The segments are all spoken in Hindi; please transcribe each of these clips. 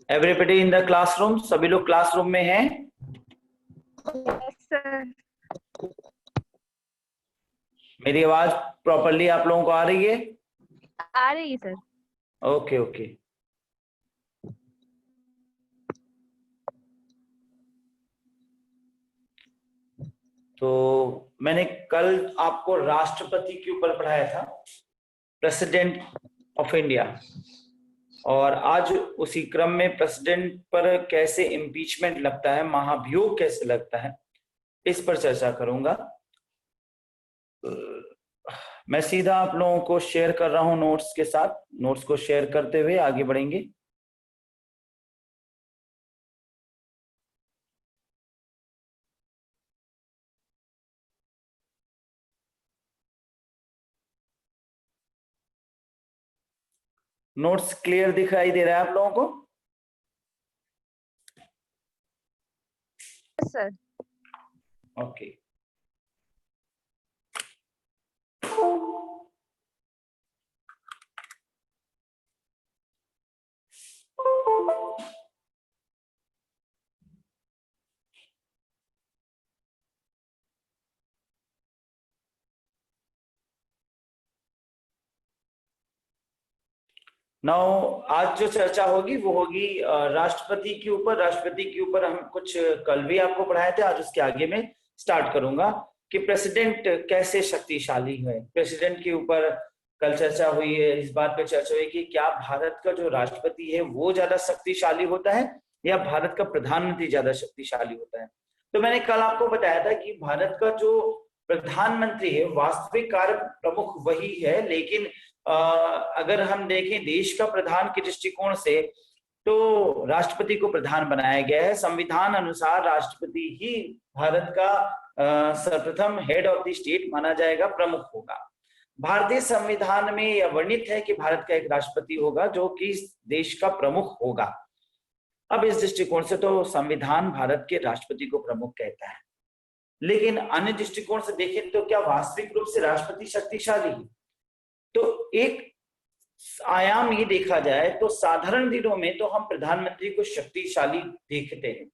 एवरीबडी इन द क्लासरूम, सभी लोग क्लासरूम में हैं? Yes sir. मेरी आवाज प्रॉपरली आप लोगों को आ रही है? आ रही है सर। Okay okay. तो मैंने कल आपको राष्ट्रपति के ऊपर पढ़ाया था, प्रेसिडेंट ऑफ इंडिया, और आज उसी क्रम में प्रेसिडेंट पर कैसे इम्पीचमेंट लगता है, महाभियोग कैसे लगता है, इस पर चर्चा करूंगा। मैं सीधा आप लोगों को शेयर कर रहा हूं नोट्स के साथ। नोट्स को शेयर करते हुए आगे बढ़ेंगे। नोट्स क्लियर दिखाई दे रहा है आप लोगों को? Sir okay. नाउ आज जो चर्चा होगी वो होगी राष्ट्रपति के ऊपर। राष्ट्रपति के ऊपर हम कुछ कल भी आपको पढ़ाए थे, आज उसके आगे में स्टार्ट करूंगा कि प्रेसिडेंट कैसे शक्तिशाली है। प्रेसिडेंट के ऊपर कल चर्चा हुई है, इस बात पे चर्चा हुई कि क्या भारत का जो राष्ट्रपति है वो ज्यादा शक्तिशाली होता है या भारत का प्रधानमंत्री ज्यादा शक्तिशाली होता है। तो मैंने कल आपको बताया था कि भारत का जो प्रधानमंत्री है वास्तविक कार्य प्रमुख वही है, लेकिन अगर हम देखें देश का प्रधान के दृष्टिकोण से तो राष्ट्रपति को प्रधान बनाया गया है। संविधान अनुसार राष्ट्रपति ही भारत का सर्वप्रथम हेड ऑफ द स्टेट माना जाएगा, प्रमुख होगा। भारतीय संविधान में यह वर्णित है कि भारत का एक राष्ट्रपति होगा जो कि देश का प्रमुख होगा। अब इस दृष्टिकोण से तो संविधान भारत के राष्ट्रपति को प्रमुख कहता है, लेकिन अन्य दृष्टिकोण से देखें तो क्या वास्तविक रूप से राष्ट्रपति शक्तिशाली है? तो एक आयाम ये देखा जाए तो साधारण दिनों में तो हम प्रधानमंत्री को शक्तिशाली देखते हैं,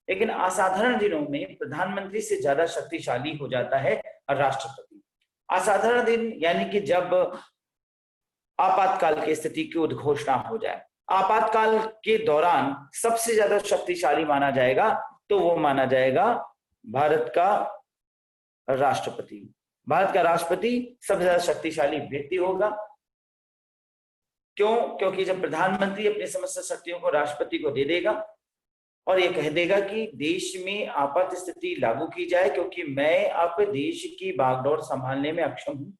लेकिन असाधारण दिनों में प्रधानमंत्री से ज्यादा शक्तिशाली हो जाता है राष्ट्रपति। असाधारण दिन यानी कि जब आपातकाल की स्थिति की उद्घोषणा हो जाए, आपातकाल के दौरान सबसे ज्यादा शक्तिशाली माना जाएगा तो वो माना जाएगा भारत का राष्ट्रपति। भारत का राष्ट्रपति सबसे ज्यादा शक्तिशाली व्यक्ति होगा। क्यों? क्योंकि जब प्रधानमंत्री अपनी समस्त शक्तियों को राष्ट्रपति को दे देगा और ये कह देगा कि देश में आपात स्थिति लागू की जाए क्योंकि मैं अब देश की बागडोर संभालने में अक्षम हूं,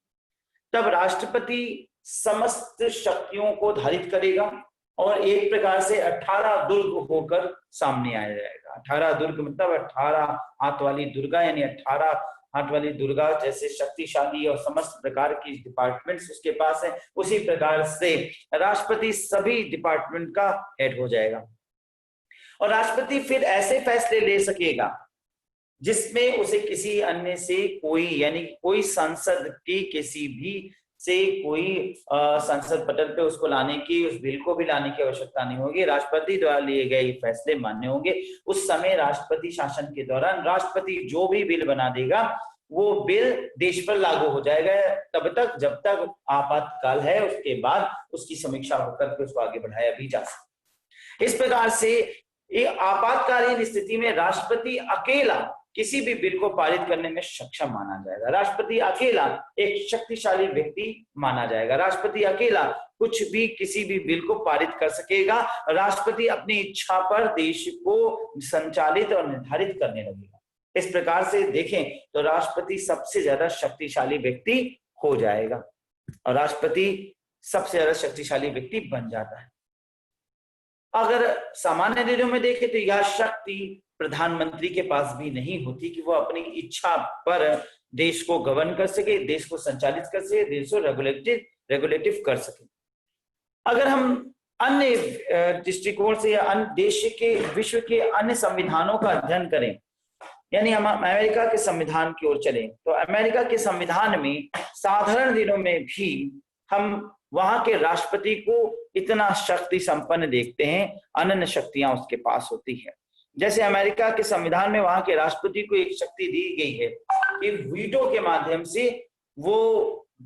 तब राष्ट्रपति समस्त शक्तियों को धारित करेगा और एक प्रकार से 18 दुर्ग होकर सामने आ जाएगा। 18 दुर्ग मतलब 18 हाथ वाली दुर्गा, यानी 18 हाथ वाली दुर्गा जैसे शक्तिशाली और समस्त प्रकार की डिपार्टमेंट्स उसके पास है, उसी प्रकार से राष्ट्रपति सभी डिपार्टमेंट का हेड हो जाएगा। और राष्ट्रपति फिर ऐसे फैसले ले सकेगा जिसमें उसे किसी अन्य से कोई, यानी कोई संसद की किसी भी से कोई संसद पटल पे उसको लाने की, उस बिल को भी लाने की आवश्यकता नहीं होगी। राष्ट्रपति द्वारा लिए गए फैसले मान्य होंगे। उस समय राष्ट्रपति शासन के दौरान राष्ट्रपति जो भी बिल बना देगा वो बिल देश पर लागू हो जाएगा तब तक जब तक आपातकाल है, उसके बाद उसकी समीक्षा होकर के उसको आगे बढ़ाया भी जा सकता। इस प्रकार से एक आपातकालीन स्थिति में राष्ट्रपति अकेला किसी भी बिल को पारित करने में सक्षम माना जाएगा। राष्ट्रपति अकेला एक शक्तिशाली व्यक्ति माना जाएगा। राष्ट्रपति अकेला कुछ भी किसी भी बिल को पारित कर सकेगा। राष्ट्रपति अपनी इच्छा पर देश को संचालित और निर्धारित करने लगेगा। इस प्रकार से देखें तो राष्ट्रपति सबसे ज्यादा शक्तिशाली व्यक्ति हो जाएगा और राष्ट्रपति सबसे ज्यादा शक्तिशाली व्यक्ति बन जाता है। अगर सामान्य दिनों में देखें तो यह शक्ति प्रधानमंत्री के पास भी नहीं होती कि वो अपनी इच्छा पर देश को गवर्न कर सके, देश को संचालित कर सके, देश को रेगुलेटिव कर सके। अगर हम अन्य दृष्टिकोण से या अन्य देश के, विश्व के अन्य संविधानों का अध्ययन करें, यानी हम अमेरिका के संविधान की ओर चलें, तो अमेरिका के संविधान में साधारण दिनों में भी हम वहां के राष्ट्रपति को इतना शक्ति संपन्न देखते हैं, अनन्य शक्तियां उसके पास होती है। जैसे अमेरिका के संविधान में वहां के राष्ट्रपति को एक शक्ति दी गई है कि वीटो के माध्यम से वो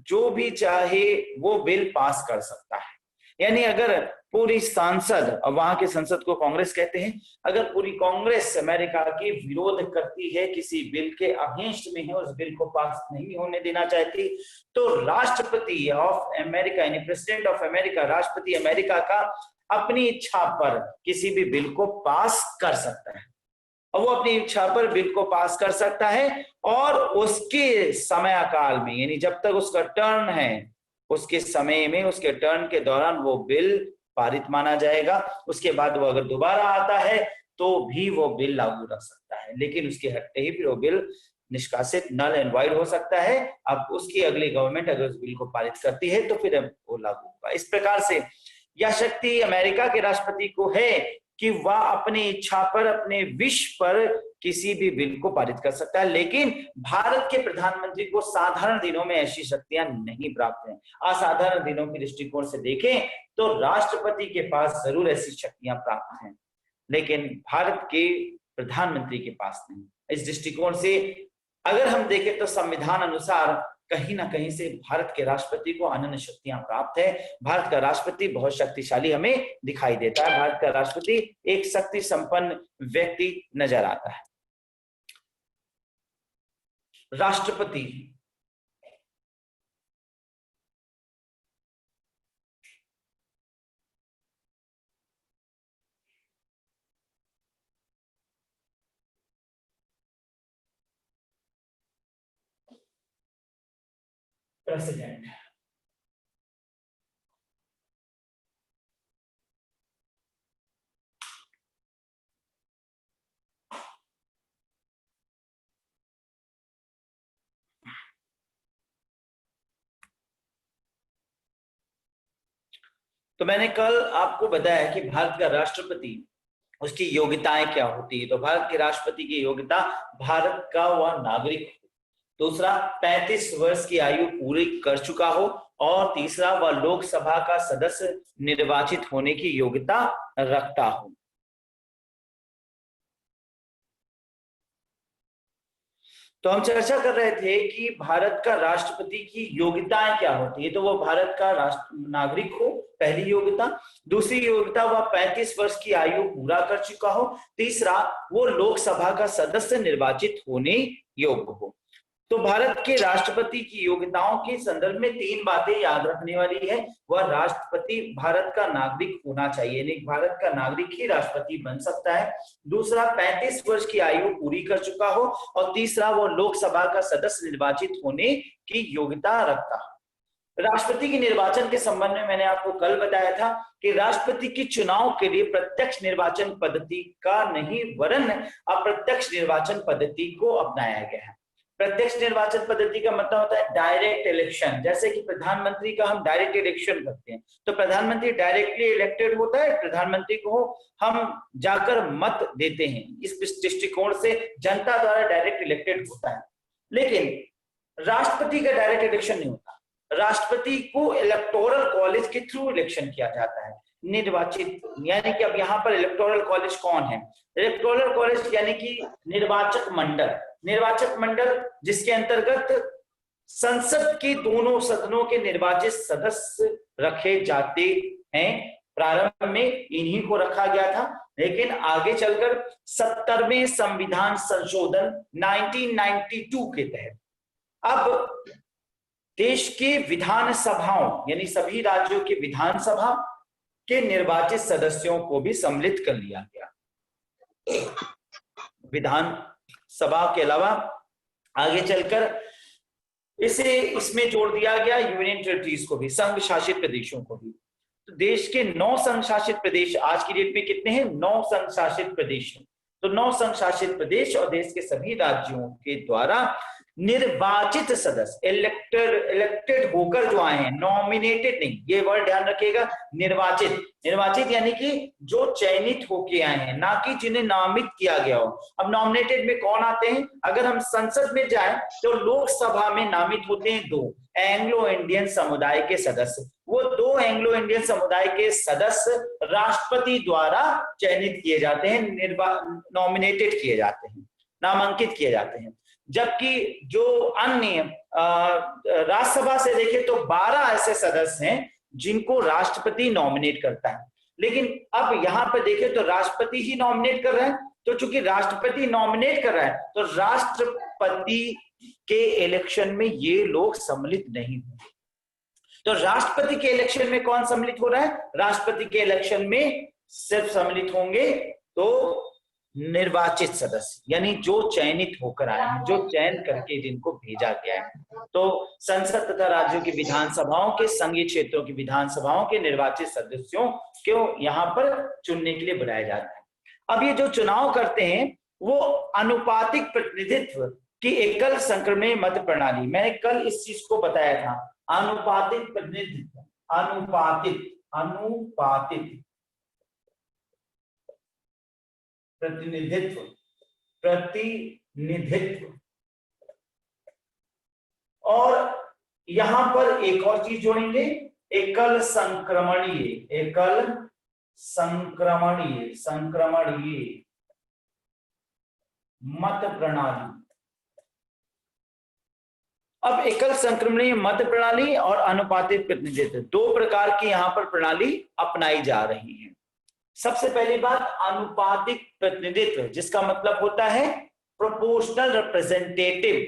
जो भी चाहे वो बिल पास कर सकता है। यानी अगर पूरी सांसद, और वहां के संसद को कांग्रेस कहते हैं, अगर पूरी कांग्रेस अमेरिका की विरोध करती है, किसी बिल के अगेंस्ट में है, उस बिल को पास नहीं होने देना चाहती, तो राष्ट्रपति ऑफ अमेरिका यानी प्रेसिडेंट ऑफ अमेरिका, राष्ट्रपति अमेरिका का अपनी इच्छा पर किसी भी बिल को पास कर सकता है। और वो अपनी इच्छा पर बिल को पास कर सकता है और उसके समयकाल में, यानी जब तक उसका टर्न है, उसके समय में, उसके टर्न के दौरान वो बिल पारित माना जाएगा। उसके बाद वो अगर दोबारा आता है तो भी वो बिल लागू रह सकता है, लेकिन उसके हटते ही फिर वो बिल निष्कासित, नल एंड वाइड हो सकता है। अब उसकी अगली गवर्नमेंट अगर उस बिल को पारित करती है तो फिर वो लागू होगा। इस प्रकार से यह शक्ति अमेरिका के राष्ट्रपति को है कि वह अपनी इच्छा पर, अपने विश पर किसी भी बिल को पारित कर सकता है। लेकिन भारत के प्रधानमंत्री को साधारण दिनों में ऐसी शक्तियां नहीं प्राप्त हैं। असाधारण दिनों के दृष्टिकोण से देखें तो राष्ट्रपति के पास जरूर ऐसी शक्तियां प्राप्त हैं, लेकिन भारत के प्रधानमंत्री के पास नहीं। इस दृष्टिकोण से अगर हम देखें तो संविधान अनुसार कहीं ना कहीं से भारत के राष्ट्रपति को अनन्य शक्तियां प्राप्त है। भारत का राष्ट्रपति बहुत शक्तिशाली हमें दिखाई देता है। भारत का राष्ट्रपति एक शक्ति संपन्न व्यक्ति नजर आता है। राष्ट्रपति प्रेसिडेंट, तो मैंने कल आपको बताया कि भारत का राष्ट्रपति, उसकी योग्यताएं क्या होती है। तो भारत के राष्ट्रपति की योग्यता, भारत का वह नागरिक, दूसरा 35 वर्ष की आयु पूरी कर चुका हो, और तीसरा वह लोकसभा का सदस्य निर्वाचित होने की योग्यता रखता हो। तो हम चर्चा कर रहे थे कि भारत का राष्ट्रपति की योग्यताएं क्या होती है। तो वो भारत का नागरिक हो, पहली योग्यता। दूसरी योग्यता, वह 35 वर्ष की आयु पूरा कर चुका हो। तीसरा, वो लोकसभा का सदस्य निर्वाचित होने योग्य हो। तो भारत के राष्ट्रपति की योग्यताओं के संदर्भ में 3 बातें याद रखने वाली है। वह राष्ट्रपति भारत का नागरिक होना चाहिए, यानी भारत का नागरिक ही राष्ट्रपति बन सकता है। दूसरा, 35 वर्ष की आयु पूरी कर चुका हो, और तीसरा, वो लोकसभा का सदस्य निर्वाचित होने की योग्यता रखता हो। राष्ट्रपति के निर्वाचन के संबंध में मैंने आपको कल बताया था कि राष्ट्रपति के चुनाव के लिए प्रत्यक्ष निर्वाचन पद्धति का नहीं वरन अप्रत्यक्ष निर्वाचन पद्धति को अपनाया गया है। प्रत्यक्ष निर्वाचन पद्धति का मतलब होता है डायरेक्ट इलेक्शन। जैसे कि प्रधानमंत्री का हम डायरेक्ट इलेक्शन करते हैं, तो प्रधानमंत्री डायरेक्टली इलेक्टेड होता है, प्रधानमंत्री को हम जाकर मत देते हैं। इस दृष्टिकोण से जनता द्वारा डायरेक्ट इलेक्टेड होता है। लेकिन राष्ट्रपति का डायरेक्ट इलेक्शन नहीं होता। राष्ट्रपति को इलेक्टोरल कॉलेज के थ्रू इलेक्शन किया जाता है, निर्वाचित। यानी कि अब यहाँ पर इलेक्टोरल कॉलेज कौन है? इलेक्टोरल कॉलेज यानी कि निर्वाचक मंडल। निर्वाचक मंडल जिसके अंतर्गत संसद के दोनों सदनों के निर्वाचित सदस्य रखे जाते हैं। प्रारंभ में इन्हीं को रखा गया था, लेकिन आगे चलकर 70वें संविधान संशोधन 1992 के तहत अब देश के विधान सभाओं यानी सभी राज्यों के विधानसभा के निर्वाचित सदस्यों को भी सम्मिलित कर लिया गया। विधान सभा के अलावा आगे चलकर इसमें जोड़ दिया गया यूनियन टेरिटरीज को भी, संघ शासित प्रदेशों को भी। तो देश के 9 संघ शासित प्रदेश आज की डेट में कितने हैं? 9 संघ शासित प्रदेश हैं। तो 9 संघ शासित प्रदेश और देश के सभी राज्यों के द्वारा निर्वाचित सदस्य, इलेक्टेड होकर जो आए हैं, नॉमिनेटेड नहीं, ये वर्ड ध्यान रखिएगा, निर्वाचित। निर्वाचित यानी कि जो चयनित होके आए हैं, ना कि जिन्हें नामित किया गया हो। अब नॉमिनेटेड में कौन आते हैं? अगर हम संसद में जाएं तो लोकसभा में नामित होते हैं 2 एंग्लो इंडियन समुदाय के सदस्य। वो 2 एंग्लो इंडियन समुदाय के सदस्य राष्ट्रपति द्वारा चयनित किए जाते हैं, नॉमिनेटेड किए जाते हैं, नामांकित किए जाते हैं। जबकि जो अन्य राज्यसभा से देखें तो 12 ऐसे सदस्य हैं जिनको राष्ट्रपति नॉमिनेट करता है। लेकिन अब यहां पर देखें तो राष्ट्रपति ही नॉमिनेट कर रहे हैं, तो चूंकि राष्ट्रपति नॉमिनेट कर रहा है तो राष्ट्रपति के इलेक्शन में ये लोग सम्मिलित नहीं होंगे। तो राष्ट्रपति के इलेक्शन में कौन सम्मिलित हो रहा है? राष्ट्रपति के इलेक्शन में सिर्फ सम्मिलित होंगे तो निर्वाचित सदस्य, यानी जो चयनित होकर आए हैं, जो चयन करके जिनको भेजा गया है। तो संसद तथा राज्यों की विधानसभाओं के, संघीय क्षेत्रों की विधानसभाओं के निर्वाचित सदस्यों को यहाँ पर चुनने के लिए बुलाया जाता है। अब ये जो चुनाव करते हैं वो अनुपातिक प्रतिनिधित्व की एकल संक्रमणीय मत प्रणाली, मैंने कल इस चीज को बताया था, अनुपातिक प्रतिनिधित्व, अनुपातिक प्रतिनिधित्व और यहां पर एक और चीज जोड़ेंगे, एकल संक्रमणीय मत प्रणाली। अब एकल संक्रमणीय मत प्रणाली और अनुपातिक प्रतिनिधित्व, 2 प्रकार की यहां पर प्रणाली अपनाई जा रही है। सबसे पहली बात अनुपातिक प्रतिनिधित्व, जिसका मतलब होता है प्रोपोर्शनल रिप्रेजेंटेटिव,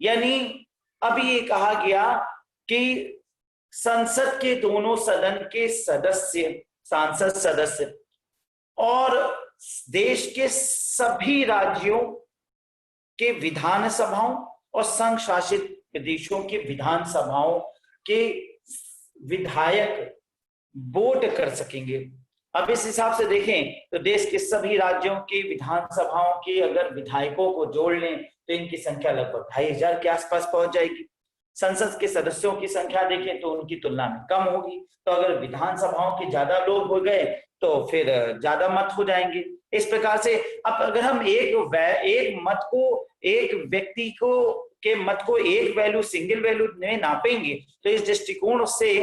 यानी अभी ये कहा गया कि संसद के दोनों सदन के सदस्य, सांसद सदस्य और देश के सभी राज्यों के विधानसभाओं और संघ शासित प्रदेशों की विधानसभाओं के विधायक वोट कर सकेंगे। अब इस हिसाब से देखें तो देश के सभी राज्यों की विधानसभाओं के अगर विधायकों को जोड़ लें तो इनकी संख्या लगभग 2500 के आसपास पहुंच जाएगी। संसद के सदस्यों की संख्या देखें तो उनकी तुलना में कम होगी, तो अगर विधानसभाओं के ज्यादा लोग हो गए तो फिर ज्यादा मत हो जाएंगे। इस प्रकार से अब अगर हम एक मत को, एक व्यक्ति को के मत को एक वैल्यू, सिंगल वैल्यू में नापेंगे तो इस दृष्टिकोण से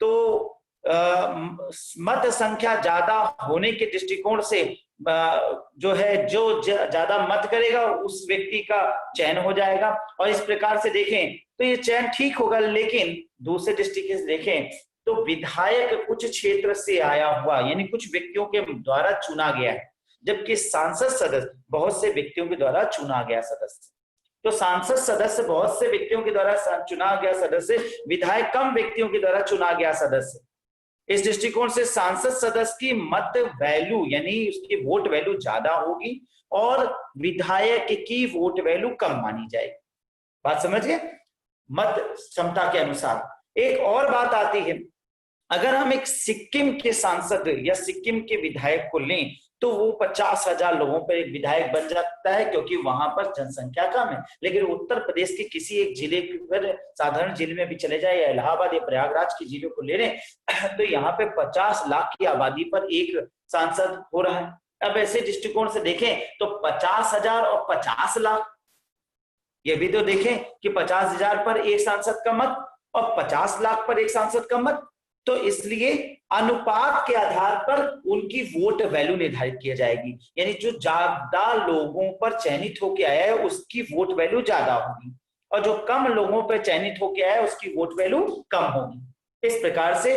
तो मत संख्या ज्यादा होने के दृष्टिकोण से जो है, जो ज्यादा मत करेगा उस व्यक्ति का चयन हो जाएगा। और इस प्रकार से देखें तो ये चयन ठीक होगा। लेकिन दूसरे दृष्टिकोण से देखें तो विधायक कुछ क्षेत्र से आया हुआ, यानी कुछ व्यक्तियों के द्वारा चुना गया है, जबकि सांसद सदस्य बहुत से व्यक्तियों के द्वारा चुना गया सदस्य। तो सांसद सदस्य बहुत से व्यक्तियों के द्वारा चुना गया सदस्य, विधायक कम व्यक्तियों के द्वारा चुना गया सदस्य। इस दृष्टिकोण से सांसद सदस्य की मत वैल्यू, यानी उसकी वोट वैल्यू ज्यादा होगी और विधायक की वोट वैल्यू कम मानी जाएगी। बात समझ गए? मत क्षमता के अनुसार। एक और बात आती है, अगर हम एक सिक्किम के सांसद या सिक्किम के विधायक को लें तो वो 50,000 लोगों पर एक विधायक बन जाता है, क्योंकि वहां पर जनसंख्या कम है। लेकिन उत्तर प्रदेश के किसी एक जिले पर, साधारण जिले में भी चले जाए या इलाहाबाद या प्रयागराज की जिलों को ले लें तो यहाँ पे 50 लाख की आबादी पर एक सांसद हो रहा है। अब ऐसे दृष्टिकोण से देखें तो 50,000 और 50 लाख, ये भी तो देखें कि 50,000 पर एक सांसद का मत और 50 लाख पर एक सांसद का मत। तो इसलिए अनुपात के आधार पर उनकी वोट वैल्यू निर्धारित की जाएगी, यानी जो ज्यादा लोगों पर चयनित होकर आया है उसकी वोट वैल्यू ज्यादा होगी और जो कम लोगों पर चयनित होकर आया है उसकी वोट वैल्यू कम होगी। इस प्रकार से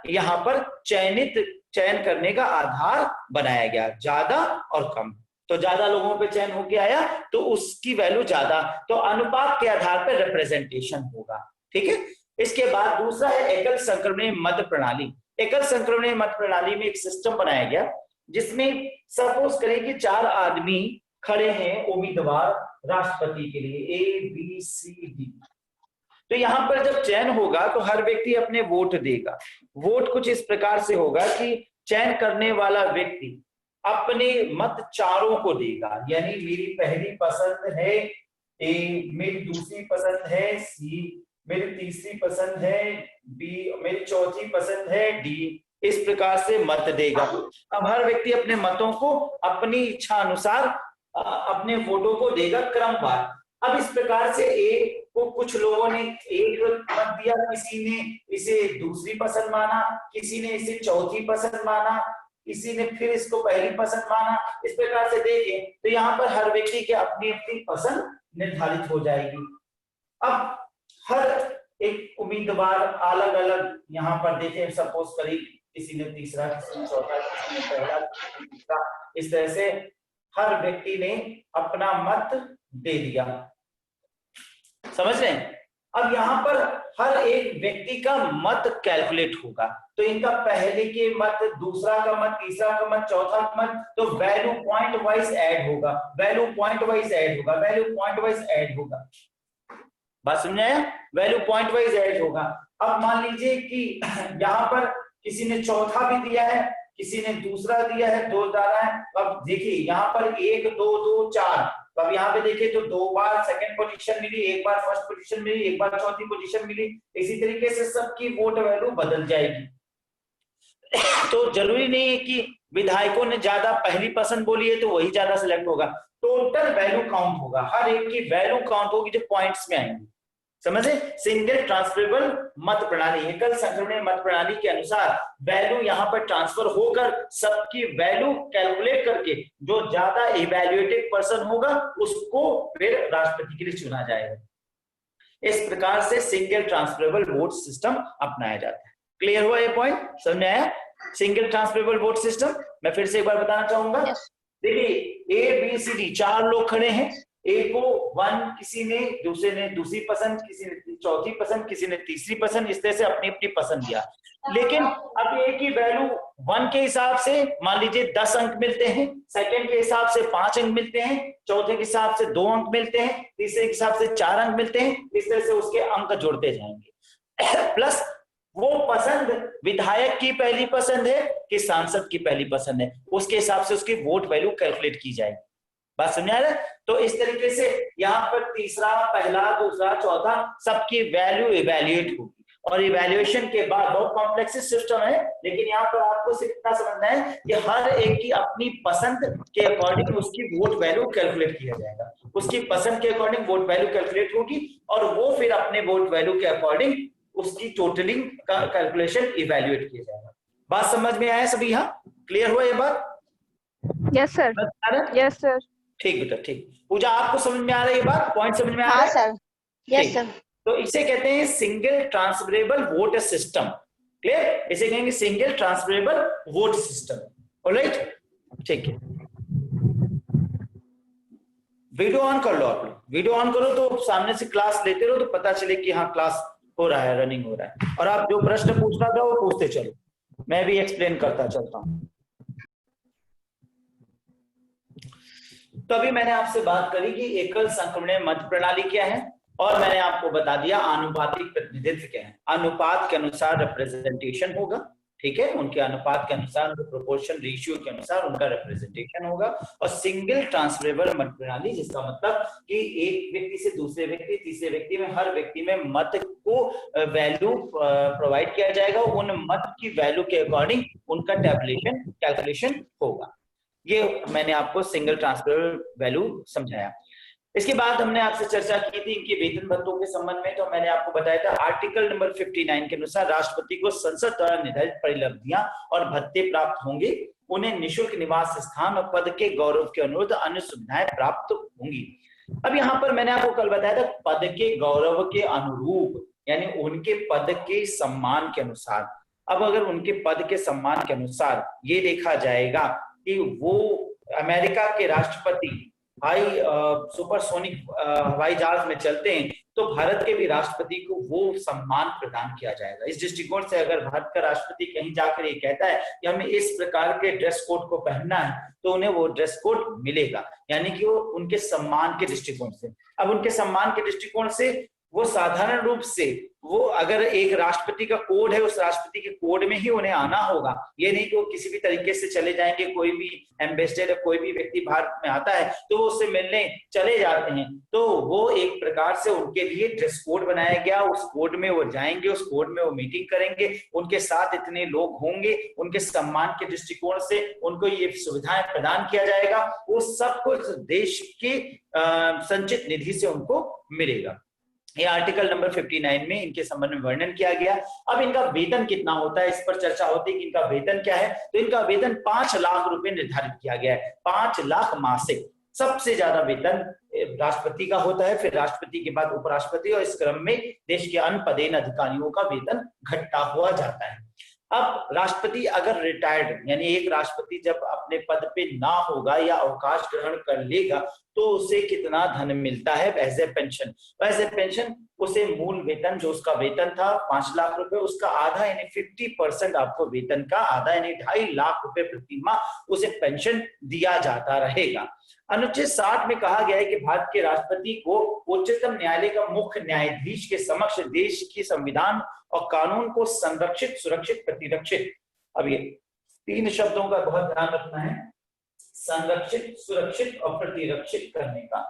यहाँ पर चयन करने का आधार बनाया गया, ज्यादा और कम। तो ज्यादा लोगों पे चयन होके आया तो उसकी वैल्यू ज्यादा, तो अनुपात के आधार पर रिप्रेजेंटेशन होगा। ठीक है। इसके बाद दूसरा है एकल संक्रमणीय मत प्रणाली। एकल संक्रमणीय मत प्रणाली में एक सिस्टम बनाया गया जिसमें सपोज करें कि 4 आदमी खड़े हैं उम्मीदवार राष्ट्रपति के लिए, ABCD। तो यहां पर जब चयन होगा तो हर व्यक्ति अपने वोट देगा। वोट कुछ इस प्रकार से होगा कि चयन करने वाला व्यक्ति अपने मत चारों को देगा, यानी मेरी पहली पसंद है ए, मेरी दूसरी पसंद है सी, मेरी तीसरी पसंद है बी, मेरी चौथी पसंद है डी। इस प्रकार से मत देगा। अब हर व्यक्ति अपने मतों को अपनी इच्छा अनुसार अपने वोटों को देगा क्रमवार। अब इस प्रकार से ए को कुछ लोगों ने एक मत दिया, किसी ने इसे दूसरी पसंद माना, किसी ने इसे चौथी पसंद माना, किसी ने फिर इसको पहली पसंद माना। इस प्रकार से देखें तो यहाँ पर हर व्यक्ति की अपनी अपनी पसंद निर्धारित हो जाएगी। अब हर एक उम्मीदवार अलग अलग यहाँ पर देखें, सपोज करिए किसी ने तीसरा, किसी ने चौथा, किसी ने पहला, तीसरा, इस तरह से हर व्यक्ति ने अपना मत दे दिया। समझ रहे हैं? अब यहाँ पर हर एक व्यक्ति का मत कैलकुलेट होगा, तो इनका पहले के मत, दूसरा का मत, तीसरा का मत, चौथा का मत, तो वैल्यू पॉइंट वाइज ऐड होगा, वैल्यू पॉइंट वाइज ऐड होगा, वैल्यू पॉइंट वाइज ऐड होगा। बात समझाया? वैल्यू पॉइंट वाइज ऐड होगा। अब मान लीजिए कि यहाँ पर किसी ने चौथा भी दिया है, किसी ने दूसरा दिया है, दो डाला है। अब देखिए यहाँ पर 1 2 2 4, तो अब यहाँ पे देखिए तो 2 बार सेकंड पोजीशन मिली, 1 बार फर्स्ट पोजीशन मिली, 1 बार चौथी पोजीशन मिली। इसी तरीके से सबकी वोट वैल्यू बदल जाएगी। तो जरूरी नहीं है कि विधायकों ने ज्यादा पहली पसंद बोली है तो वही ज्यादा सिलेक्ट होगा। टोटल वैल्यू काउंट होगा, हर एक की वैल्यू काउंट होगी जो पॉइंट्स में आएंगी। समझे? सिंगल ट्रांसफरेबल मत प्रणाली, एकल संक्रमणीय मत प्रणाली के अनुसार वैल्यू यहाँ पर ट्रांसफर होकर सबकी वैल्यू कैलकुलेट करके जो ज्यादा इवैल्यूएटेड पर्सन होगा उसको फिर राष्ट्रपति के लिए चुना जाएगा। इस प्रकार से सिंगल ट्रांसफरेबल वोट सिस्टम अपनाया जाता है। क्लियर हुआ ये पॉइंट? समझ में आया? सिंगल ट्रांसफरेबल वोट सिस्टम मैं फिर से एक बार बताना चाहूंगा। देखिए ए बी सी डी 4 लोग खड़े हैं, ए को 1 किसी ने, दूसरे ने दूसरी पसंद, किसी ने चौथी पसंद, किसी ने तीसरी पसंद, इस तरह से अपनी अपनी पसंद दिया। लेकिन अब ए की वैल्यू 1 के हिसाब से मान लीजिए 10 अंक मिलते हैं, सेकंड के हिसाब से 5 अंक मिलते हैं, चौथे के हिसाब से 2 अंक मिलते हैं, तीसरे के हिसाब से 4 अंक मिलते हैं। इस तरह से उसके अंक जुड़ते जाएंगे। प्लस वो पसंद विधायक की पहली पसंद है कि सांसद की पहली पसंद है, उसके हिसाब से उसकी वोट वैल्यू कैलकुलेट की जाएगी। बात समझ आ रहा है? तो इस तरीके से यहाँ पर तीसरा, पहला, दूसरा, चौथा सबकी वैल्यू इवैल्यूएट होगी और इवैल्यूएशन के बाद, बहुत कॉम्प्लेक्स सिस्टम है लेकिन यहाँ पर आपको सिर्फ इतना समझना है कि हर एक की अपनी पसंद के अकॉर्डिंग उसकी वोट वैल्यू कैलकुलेट किया जाएगा। उसकी पसंद के अकॉर्डिंग वोट वैल्यू कैलकुलेट होगी और वो फिर अपने वोट वैल्यू के अकॉर्डिंग उसकी टोटलिंग का कैलकुलेशन इवैल्यूएट किया जाएगा। बात समझ में आया सभी? यहाँ क्लियर हुआ ये बात? Yes sir. Yes sir. ठीक बेटा, ठीक। पूजा आपको समझ में आ रही है बात? पॉइंट समझ में आ रहा है? हाँ सर। Yes sir. तो इसे कहते हैं single transferable vote system. Clear? इसे कहेंगे single transferable vote system. Alright, ठीक है। वीडियो ऑन कर लो आप लोग, वीडियो ऑन करो तो सामने से क्लास लेते रहो तो पता चले कि हाँ क्लास हो रहा है, रनिंग हो रहा है। और आप जो प्रश्न पूछना था वो पूछते चलो, मैं भी एक्सप्लेन करता चलता हूं। तो अभी मैंने आपसे बात करी कि एकल संक्रमणीय मत प्रणाली क्या है और मैंने आपको बता दिया आनुपातिक प्रतिनिधित्व क्या है। अनुपात के अनुसार रिप्रेजेंटेशन होगा, ठीक है, उनके अनुपात के अनुसार, प्रोपोर्शन रेशियो के अनुसार उनका रिप्रेजेंटेशन होगा। और सिंगल ट्रांसफरेबल मत प्रणाली जिसका मतलब कि एक व्यक्ति से दूसरे व्यक्ति, तीसरे व्यक्ति में, हर व्यक्ति में मत को वैल्यू प्रोवाइड किया जाएगा, उन मत की वैल्यू के अकॉर्डिंग उनका टैबुलेशन कैलकुलेशन होगा। ये मैंने आपको सिंगल ट्रांसफरेबल वैल्यू समझाया। इसके बाद हमने आपसे चर्चा की थी इनके वेतन भत्तों के संबंध में। तो मैंने आपको बताया था आर्टिकल नंबर 59 के अनुसार राष्ट्रपति को संसद द्वारा निर्धारित परिलब्धियां और भत्ते प्राप्त होंगे, उन्हें निःशुल्क निवास स्थान और पद के गौरव के अनुरूप अन्य सुविधाएं प्राप्त होंगी। अब यहाँ पर मैंने आपको कल बताया था पद के गौरव के अनुरूप, यानी उनके पद के सम्मान के अनुसार। अब अगर उनके पद के सम्मान के अनुसार ये देखा जाएगा कि वो अमेरिका के राष्ट्रपति हाई सुपरसोनिक हवाई जहाज में चलते हैं तो भारत के भी राष्ट्रपति को वो सम्मान प्रदान किया जाएगा। इस दृष्टिकोण से अगर भारत का राष्ट्रपति कहीं जाकर ये कहता है कि हमें इस प्रकार के ड्रेस कोड को पहनना है तो उन्हें वो ड्रेस कोड मिलेगा, यानी कि वो उनके सम्मान के दृष्टिकोण से। अब उनके सम्मान के दृष्टिकोण से वो साधारण रूप से वो अगर एक राष्ट्रपति का कोड है, उस राष्ट्रपति के कोड में ही उन्हें आना होगा। ये नहीं कि वो किसी भी तरीके से चले जाएंगे। कोई भी एम्बेसडर या कोई भी व्यक्ति भारत में आता है तो वो उससे मिलने चले जाते हैं, तो वो एक प्रकार से उनके लिए ड्रेस कोड बनाया गया, उस कोड में वो जाएंगे, उस कोड में वो मीटिंग करेंगे, उनके साथ इतने लोग होंगे, उनके सम्मान के दृष्टिकोण से उनको ये सुविधाएं प्रदान किया जाएगा, वो सब कुछ देश की संचित निधि से उनको मिलेगा। ये आर्टिकल नंबर 59 में इनके संबंध में वर्णन किया गया। अब इनका वेतन कितना होता है, इस पर चर्चा होती है कि इनका वेतन क्या है। तो इनका वेतन 5 लाख रुपए निर्धारित किया गया है, 5 लाख मासिक। सबसे ज्यादा वेतन राष्ट्रपति का होता है, फिर राष्ट्रपति के बाद उपराष्ट्रपति, और इस क्रम में देश के अन्य पदेन अधिकारियों का वेतन घटता हुआ जाता है। अब राष्ट्रपति अगर रिटायर्ड, यानी एक राष्ट्रपति जब अपने पद पे ना होगा या अवकाश ग्रहण कर लेगा तो उसे कितना धन मिलता है as a pension. As a pension उसे मूल वेतन, जो उसका वेतन था 5 लाख रुपए, उसका आधा यानी 50% आपको वेतन का आधा यानी 2.5 लाख रुपए प्रति माह उसे पेंशन दिया जाता रहेगा। अनुच्छेद 60 में कहा गया है कि भारत के राष्ट्रपति को उच्चतम न्यायालय का मुख्य न्यायाधीश के समक्ष देश की संविधान और कानून को संरक्षित, सुरक्षित, प्रतिरक्षित, अब ये 3 शब्दों का बहुत ध्यान रखना है, संरक्षित, सुरक्षित और प्रतिरक्षित करने का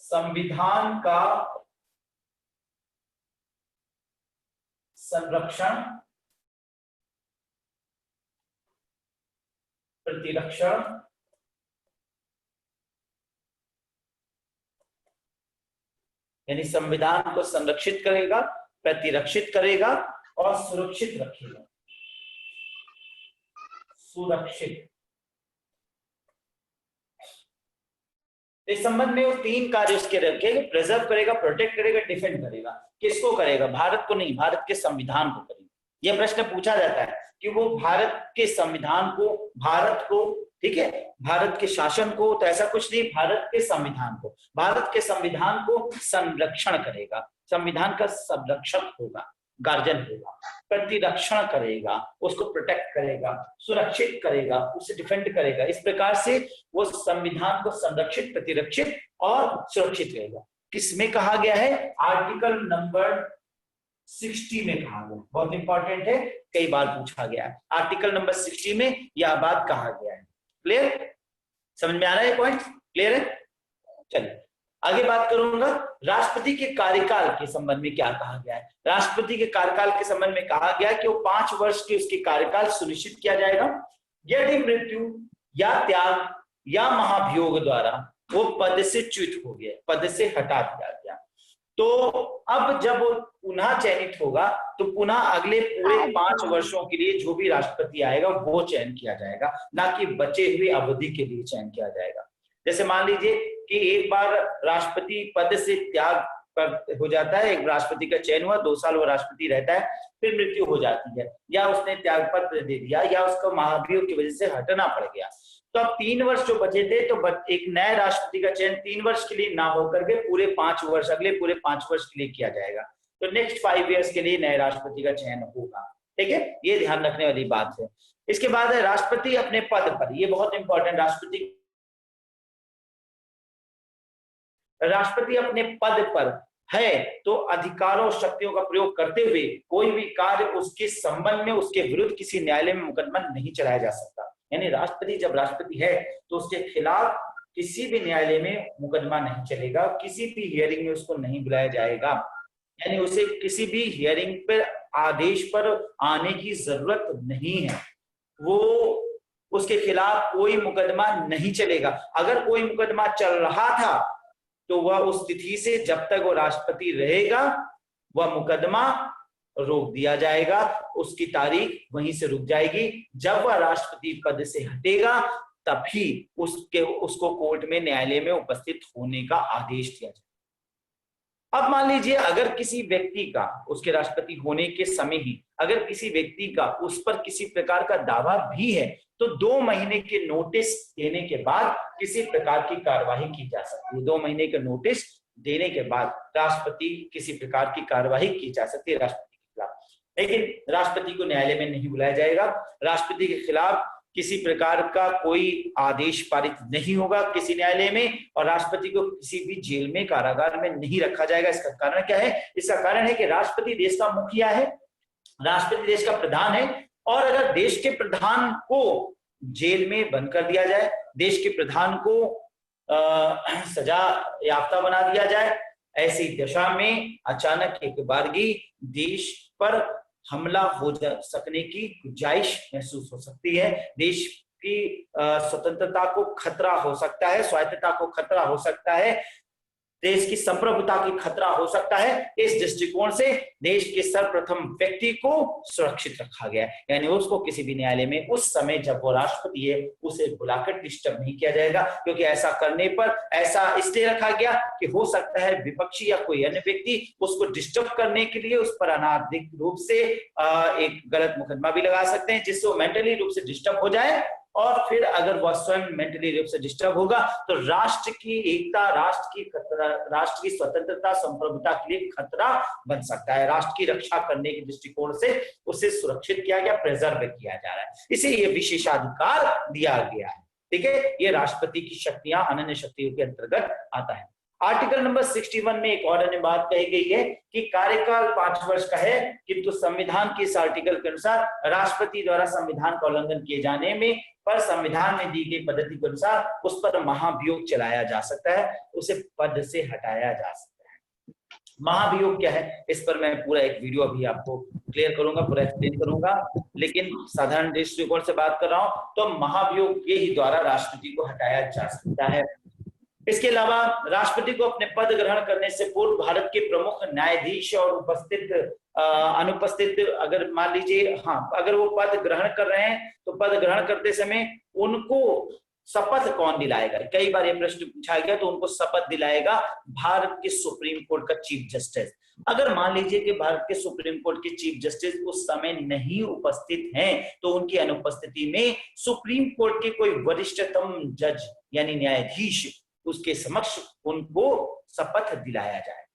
संविधान का संरक्षण, प्रतिरक्षण, यानी संविधान को संरक्षित करेगा, प्रतिरक्षित करेगा और सुरक्षित रखेगा। सुरक्षित, इस संबंध में वो 3 कार्य उसके रखेगा, प्रिजर्व करेगा, प्रोटेक्ट करेगा, डिफेंड करेगा। किसको करेगा? भारत को नहीं, भारत के संविधान को करेगा। यह प्रश्न पूछा जाता है कि वो भारत के संविधान को, भारत को, ठीक है, भारत के शासन को, तो ऐसा कुछ नहीं, भारत के संविधान को, भारत के संविधान को संरक्षण करेगा, संविधान का संरक्षक होगा, गार्जियन होगा, प्रतिरक्षण करेगा, उसको प्रोटेक्ट करेगा, सुरक्षित करेगा, उसे डिफेंड करेगा। इस प्रकार से वो संविधान को संरक्षित, प्रतिरक्षित और सुरक्षित रहेगा। किसमें कहा गया है? आर्टिकल नंबर 60 में कहा गया, बहुत इंपॉर्टेंट है, कई बार पूछा गया है। आर्टिकल नंबर 60 में यह बात कहा गया है। क्लियर? समझ में आ रहा है पॉइंट? क्लियर है? चलिए आगे बात करूंगा। राष्ट्रपति के कार्यकाल के संबंध में क्या कहा गया है? राष्ट्रपति के कार्यकाल के संबंध में कहा गया कि वो 5 वर्ष के उसके कार्यकाल सुनिश्चित किया जाएगा। यदि मृत्यु या त्याग या महाभियोग द्वारा वो पद से च्युत हो गया, पद से हटा दिया गया, तो अब जब वो पुनः चयनित होगा तो पुनः अगले पूरे 5 वर्षों के लिए जो भी राष्ट्रपति आएगा वो चयन किया जाएगा, ना कि बचे हुए अवधि के लिए चयन किया जाएगा। जैसे मान लीजिए कि एक बार राष्ट्रपति पद से त्याग पर हो जाता है, एक राष्ट्रपति का चयन हुआ, 2 साल वो राष्ट्रपति रहता है, फिर मृत्यु हो जाती है, या उसने त्याग पत्र दे दिया, या उसको महाभियोग की वजह से हटना पड़ गया, तो अब 3 वर्ष जो बचे थे, तो एक नए राष्ट्रपति का चयन 3 वर्ष के लिए ना होकर के पूरे 5 वर्ष, अगले पूरे 5 वर्ष के लिए किया जाएगा। तो नेक्स्ट 5 इयर्स के लिए नए राष्ट्रपति का चयन होगा। ठीक है, ये ध्यान रखने वाली बात है। इसके बाद है राष्ट्रपति अपने पद पर, ये बहुत इंपॉर्टेंट, राष्ट्रपति अपने पद पर है तो अधिकारों और शक्तियों का प्रयोग करते हुए कोई भी कार्य उसके संबंध में उसके विरुद्ध किसी न्यायालय में मुकदमा नहीं चलाया जा सकता। यानी राष्ट्रपति जब राष्ट्रपति है तो उसके खिलाफ किसी भी न्यायालय में मुकदमा नहीं चलेगा, किसी भी हियरिंग में उसको नहीं बुलाया जाएगा, यानी उसे किसी भी हियरिंग पर, आदेश पर आने की जरूरत नहीं है, वो उसके खिलाफ कोई मुकदमा नहीं चलेगा। अगर कोई मुकदमा चल रहा था तो वह उस तिथि से, जब तक वो राष्ट्रपति रहेगा, वह मुकदमा रोक दिया जाएगा, उसकी तारीख वहीं से रुक जाएगी। जब वह राष्ट्रपति पद से हटेगा तभी उसको कोर्ट में, न्यायालय में उपस्थित होने का आदेश दिया जाएगा। अब मान लीजिए अगर किसी व्यक्ति का, उसके राष्ट्रपति होने के समय ही अगर किसी व्यक्ति का उस पर किसी प्रकार का दावा भी है तो 2 महीने के नोटिस देने के बाद किसी प्रकार की कार्यवाही की जा सकती है। 2 महीने का नोटिस देने के बाद राष्ट्रपति किसी प्रकार की कार्यवाही की जा सकती है राष्ट्रपति के खिलाफ, लेकिन राष्ट्रपति को न्यायालय में नहीं बुलाया जाएगा। राष्ट्रपति के खिलाफ किसी प्रकार का कोई आदेश पारित नहीं होगा किसी न्यायालय में, और राष्ट्रपति को किसी भी जेल में, कारागार में नहीं रखा जाएगा। इसका कारण क्या है? इसका कारण है कि राष्ट्रपति देश का मुखिया है, राष्ट्रपति देश का प्रधान है, और अगर देश के प्रधान को जेल में बंद कर दिया जाए, देश के प्रधान को सजा याफ्ता बना दिया जाए, ऐसी दशा में अचानक एक बारगी देश पर हमला हो सकने की गुंजाइश महसूस हो सकती है। देश की स्वतंत्रता को खतरा हो सकता है, स्वायत्तता को खतरा हो सकता है, देश की संप्रभुता की खतरा हो सकता है। इस दृष्टिकोण से देश के सर्वप्रथम व्यक्ति को सुरक्षित रखा गया, यानी उसको किसी भी न्यायालय में उस समय जब वो राष्ट्रपति है उसे बुलाकर डिस्टर्ब नहीं किया जाएगा, क्योंकि ऐसा करने पर ऐसा इसलिए रखा गया कि हो सकता है विपक्षी या कोई अन्य व्यक्ति उसको डिस्टर्ब करने के लिए उस पर अनाधिक रूप से एक गलत मुकदमा भी लगा सकते हैं, जिससे वो मेंटली रूप से डिस्टर्ब हो जाए, और फिर अगर वह स्वयं मेंटली रूप से डिस्टर्ब होगा तो राष्ट्र की एकता, राष्ट्र की स्वतंत्रता, संप्रभुता के लिए खतरा बन सकता है। राष्ट्र की रक्षा करने के दृष्टिकोण से उसे सुरक्षित किया गया, प्रिजर्व किया जा रहा है, इसे ये विशेषाधिकार दिया गया है। ठीक है, ये राष्ट्रपति की शक्तियां अनन्य शक्तियों के अंतर्गत आता है। आर्टिकल नंबर 61 में एक और अन्य बात कही गई है कि कार्यकाल 5 वर्ष का है, किंतु संविधान के इस आर्टिकल के अनुसार राष्ट्रपति द्वारा संविधान का उल्लंघन किए जाने में पर संविधान में दी गई पद्धति के अनुसार उस पर महाभियोग चलाया जा सकता है, उसे पद से हटाया जा सकता है। महाभियोग क्या है, इस पर मैं पूरा एक वीडियो अभी आपको क्लियर करूंगा, पूरा एक्सप्लेन करूंगा, लेकिन साधारण दृष्टिकोण से बात कर रहा हूं तो महाभियोग के ही द्वारा राष्ट्रपति को हटाया जा सकता है। इसके अलावा राष्ट्रपति को अपने पद ग्रहण करने से पूर्व भारत के प्रमुख न्यायाधीश और अनुपस्थित अगर मान लीजिए, अगर वो पद ग्रहण कर रहे हैं तो पद ग्रहण करते समय उनको शपथ कौन दिलाएगा? कई बार ये प्रश्न पूछा गया, तो उनको शपथ दिलाएगा भारत के सुप्रीम कोर्ट का चीफ जस्टिस। अगर मान लीजिए कि भारत के सुप्रीम कोर्ट के चीफ जस्टिस उस समय नहीं उपस्थित हैं, तो उनकी अनुपस्थिति में सुप्रीम कोर्ट के कोई वरिष्ठतम जज यानी न्यायाधीश उसके समक्ष उनको शपथ दिलाया जाए।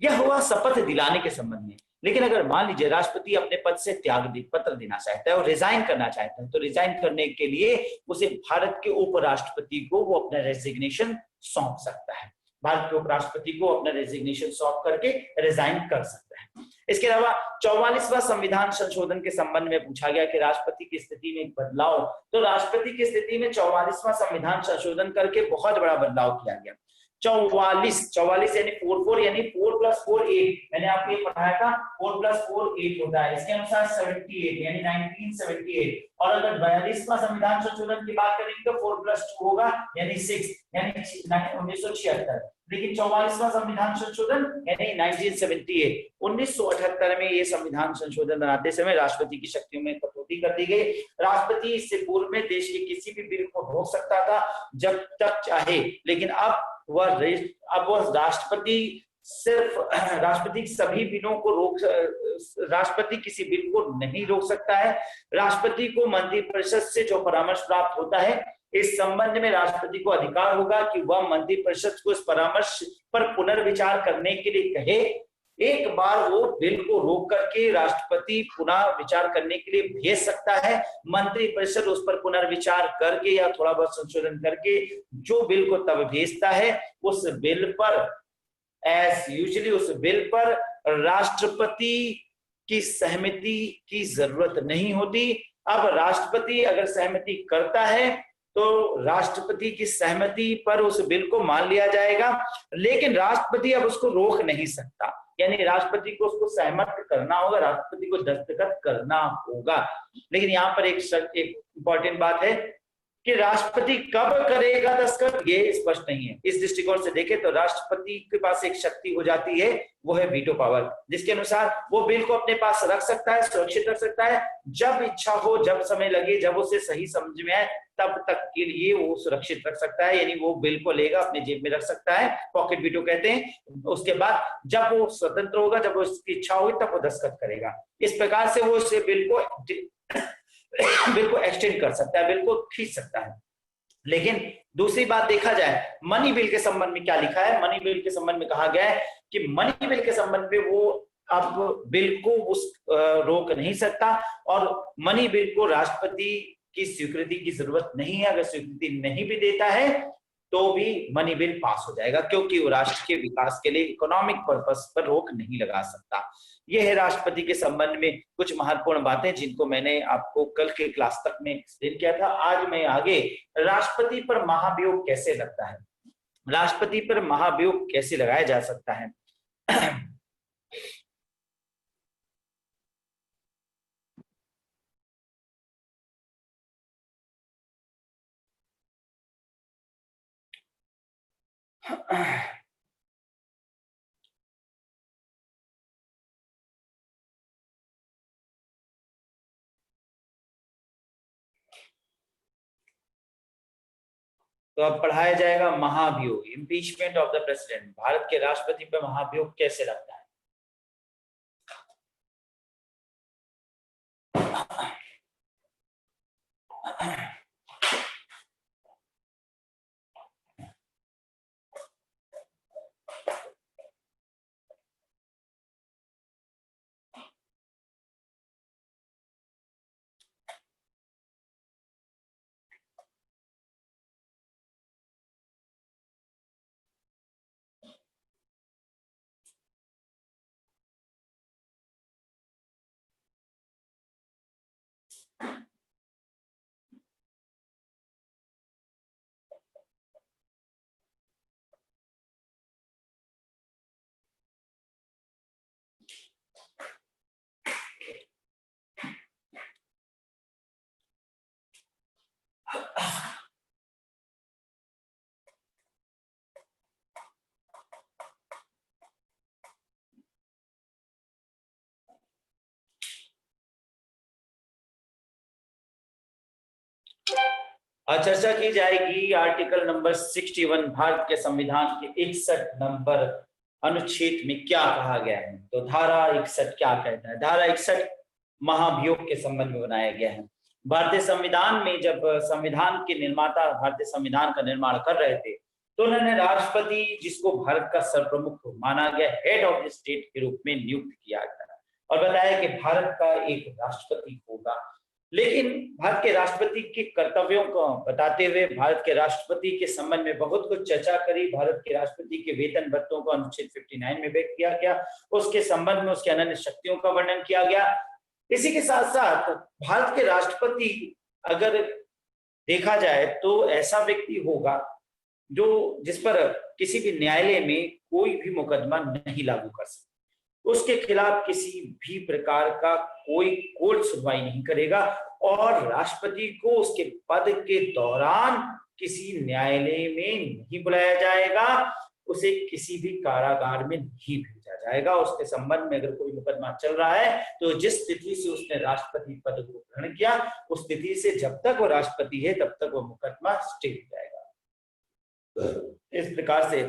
यह हुआ शपथ दिलाने के संबंध में। लेकिन अगर मान लीजिए राष्ट्रपति अपने पद से त्याग पत्र देना चाहता है और रिजाइन करना चाहता है, तो रिजाइन करने के लिए उसे भारत के उपराष्ट्रपति को वो अपना रेजिग्नेशन सौंप सकता है। भारत के उपराष्ट्रपति को अपना रेजिग्नेशन सौंप करके रिजाइन कर सकता है। इसके अलावा 44वां संविधान संशोधन के संबंध में पूछा गया कि राष्ट्रपति की स्थिति में एक बदलाव, तो राष्ट्रपति की स्थिति में 44वां संविधान संशोधन करके बहुत बड़ा बदलाव किया गया। 44 यानी 44 यानी 4 + 4 8, मैंने आपको ये पढ़ाया था 4 + 4 8 होता है। इसके अनुसार 78 यानी 1978, और अगर 42वां संविधान संशोधन की बात करेंगे तो 4 + 2 होगा यानी 6 यानी 1976। लेकिन 44वां संविधान संशोधन यानी 1978 में ये संविधान संशोधन बनाते समय राष्ट्रपति की शक्तियों में कटौती कर दी गई। राष्ट्रपति इससे पूर्व में देश के किसी भी बिल को रोक सकता था जब तक चाहे, लेकिन अब वह राष्ट्रपति सिर्फ राष्ट्रपति सभी बिलों को राष्ट्रपति किसी बिल को नहीं रोक सकता है। राष्ट्रपति को मंत्रिपरिषद से जो परामर्श प्राप्त होता है, इस संबंध में राष्ट्रपति को अधिकार होगा कि वह मंत्रिपरिषद को इस परामर्श पर पुनर्विचार करने के लिए कहे। एक बार वो बिल को रोक करके राष्ट्रपति पुनः विचार करने के लिए भेज सकता है। मंत्रिपरिषद उस पर पुनर्विचार करके या थोड़ा बहुत संशोधन करके जो बिल को तब भेजता है, उस बिल पर उस बिल पर राष्ट्रपति की सहमति की जरूरत नहीं होती। अब राष्ट्रपति अगर सहमति करता है तो राष्ट्रपति की सहमति पर उस बिल को मान लिया जाएगा, लेकिन राष्ट्रपति अब उसको रोक नहीं सकता, यानी राष्ट्रपति को उसको सहमत करना होगा, राष्ट्रपति को दस्तखत करना होगा। लेकिन यहाँ पर एक इंपॉर्टेंट बात है कि राष्ट्रपति कब करेगा दस्तखत, ये स्पष्ट नहीं है। इस दृष्टिकोण से देखें तो राष्ट्रपति के पास एक शक्ति हो जाती है, वो है वीटो पावर, जिसके अनुसार वो बिल को अपने पास रख सकता है, सुरक्षित रख सकता है, जब इच्छा हो, जब समय लगे, जब उसे सही समझ में आए, तब तक के लिए वो सुरक्षित रख सकता है, यानी वो बिल को लेगा अपने जेब में रख सकता है, पॉकेट वीटो कहते हैं। उसके बाद जब वो स्वतंत्र होगा, जब उसकी इच्छा होगी, तब वो दस्तखत करेगा। इस प्रकार से वो उस बिल को एक्सटेंड कर सकता है, बिल को खींच सकता है। लेकिन दूसरी बात देखा जाए, मनी बिल के संबंध में क्या लिखा है? मनी बिल के संबंध में कहा गया है कि मनी बिल के संबंध में वो अब बिल को रोक नहीं सकता, और मनी बिल को राष्ट्रपति की स्वीकृति की जरूरत नहीं है। अगर स्वीकृति नहीं भी देता है तो भी मनी बिल पास हो जाएगा, क्योंकि वो राष्ट्र के विकास के लिए इकोनॉमिक पर्पस पर रोक नहीं लगा सकता। यह है राष्ट्रपति के संबंध में कुछ महत्वपूर्ण बातें जिनको मैंने आपको कल के क्लास तक में एक्सप्लेन किया था। आज मैं आगे राष्ट्रपति पर महाभियोग कैसे लगता है, राष्ट्रपति पर महाभियोग कैसे लगाया जा सकता है। तो अब पढ़ाया जाएगा महाभियोग, impeachment of the president. Bharat के राष्ट्रपति पर महाभियोग कैसे लगता है। चर्चा की जाएगी आर्टिकल नंबर 61 भारत के संविधान के 61 नंबर अनुच्छेद में क्या कहा गया है। तो धारा 61 क्या कहता है। धारा 61 महाभियोग के संबंध में बनाया गया है। भारतीय संविधान में जब संविधान के निर्माता भारतीय संविधान का निर्माण कर रहे थे तो उन्होंने राष्ट्रपति, जिसको भारत का सर्वप्रमुख माना गया, हेड ऑफ द स्टेट के रूप में नियुक्त किया गया और बताया कि भारत का एक राष्ट्रपति होगा। लेकिन भारत के राष्ट्रपति के कर्तव्यों को बताते हुए भारत के राष्ट्रपति के संबंध में बहुत कुछ चर्चा करी। भारत के राष्ट्रपति के वेतन भत्तों को अनुच्छेद 59 में व्यक्त किया गया, उसके संबंध में उसके अनन्य शक्तियों का वर्णन किया गया। इसी के साथ साथ भारत के राष्ट्रपति अगर देखा जाए तो ऐसा व्यक्ति होगा जो जिस पर किसी भी न्यायालय में कोई भी मुकदमा नहीं लागू कर सकता, उसके खिलाफ किसी भी प्रकार का कोई कोर्ट सुनवाई नहीं करेगा और राष्ट्रपति को उसके पद के दौरान किसी न्यायालय में नहीं बुलाया जाएगा, उसे किसी भी कारागार में नहीं भेजा जाएगा। उसके संबंध में अगर कोई मुकदमा चल रहा है तो जिस तिथि से उसने राष्ट्रपति पद को ग्रहण किया उस तिथि से जब तक वो राष्ट्रपति है तब तक वो मुकदमा स्टे हो जाएगा। इस प्रकार से